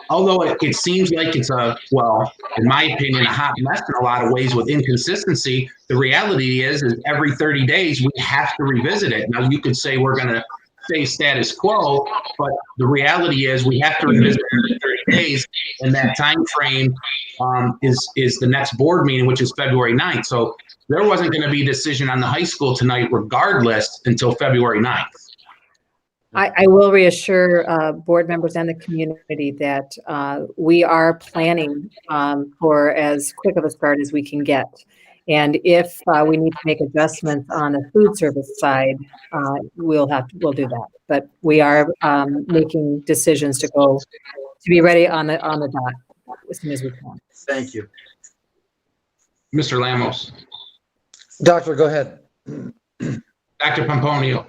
although it seems like it's in my opinion, a hot mess in a lot of ways with inconsistency, the reality is every 30 days, we have to revisit it. Now, you could say we're going to stay status quo, but the reality is we have to revisit it every 30 days, and that time frame is the next board meeting, which is February 9th. So there wasn't going to be a decision on the high school tonight regardless until February 9th. I will reassure board members and the community that we are planning for as quick of a start as we can get. And if we need to make adjustments on the food service side, we'll do that. But we are making decisions to be ready on the dot as soon as we can. Thank you. Mr. Lamos. Doctor, go ahead. Dr. Pomponio.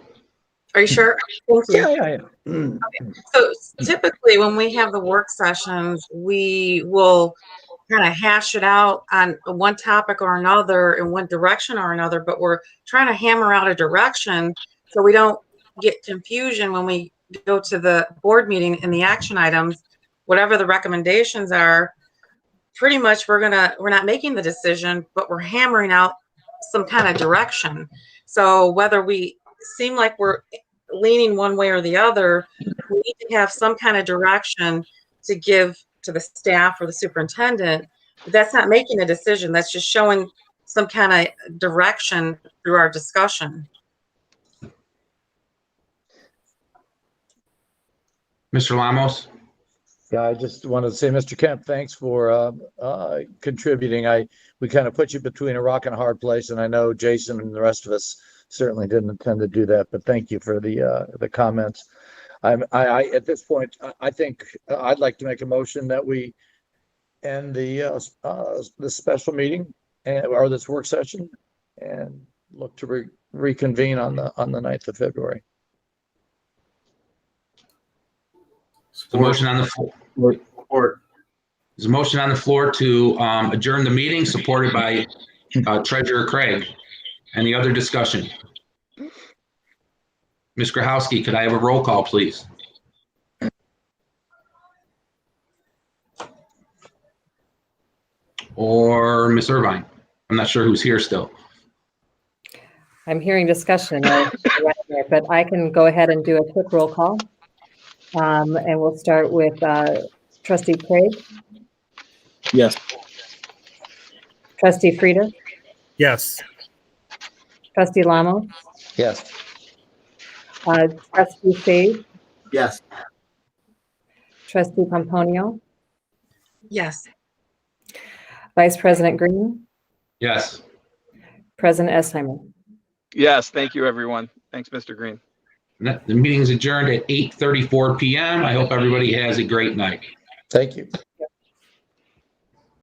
Are you sure? Thank you. Yeah. Okay. So typically when we have the work sessions, we will kind of hash it out on one topic or another in one direction or another, but we're trying to hammer out a direction so we don't get confusion when we go to the board meeting and the action items, whatever the recommendations are. Pretty much we're not making the decision, but we're hammering out some kind of direction. So whether we seem like we're leaning one way or the other, we need to have some kind of direction to give to the staff or the superintendent. That's not making a decision. That's just showing some kind of direction through our discussion. Mr. Lamos. Yeah, I just wanted to say, Mr. Kemp, thanks for contributing. We kind of put you between a rock and a hard place, and I know Jason and the rest of us certainly didn't intend to do that, but thank you for the comments. I at this point, I think I'd like to make a motion that we end the special meeting or this work session and look to reconvene on the 9th of February. The motion on the floor. There's a motion on the floor to adjourn the meeting, supported by Treasurer Craig. Any other discussion? Ms. Grahowski, could I have a roll call, please? Or Ms. Irvine? I'm not sure who's here still. I'm hearing discussion, but I can go ahead and do a quick roll call. And we'll start with Trustee Craig. Yes. Trustee Frieda. Yes. Trustee Lamos. Yes. Trustee Sage. Yes. Trustee Pomponio. Yes. Vice President Green. Yes. President Estheimer. Yes, thank you, everyone. Thanks, Mr. Green. The meeting is adjourned at 8:34 p.m. I hope everybody has a great night. Thank you.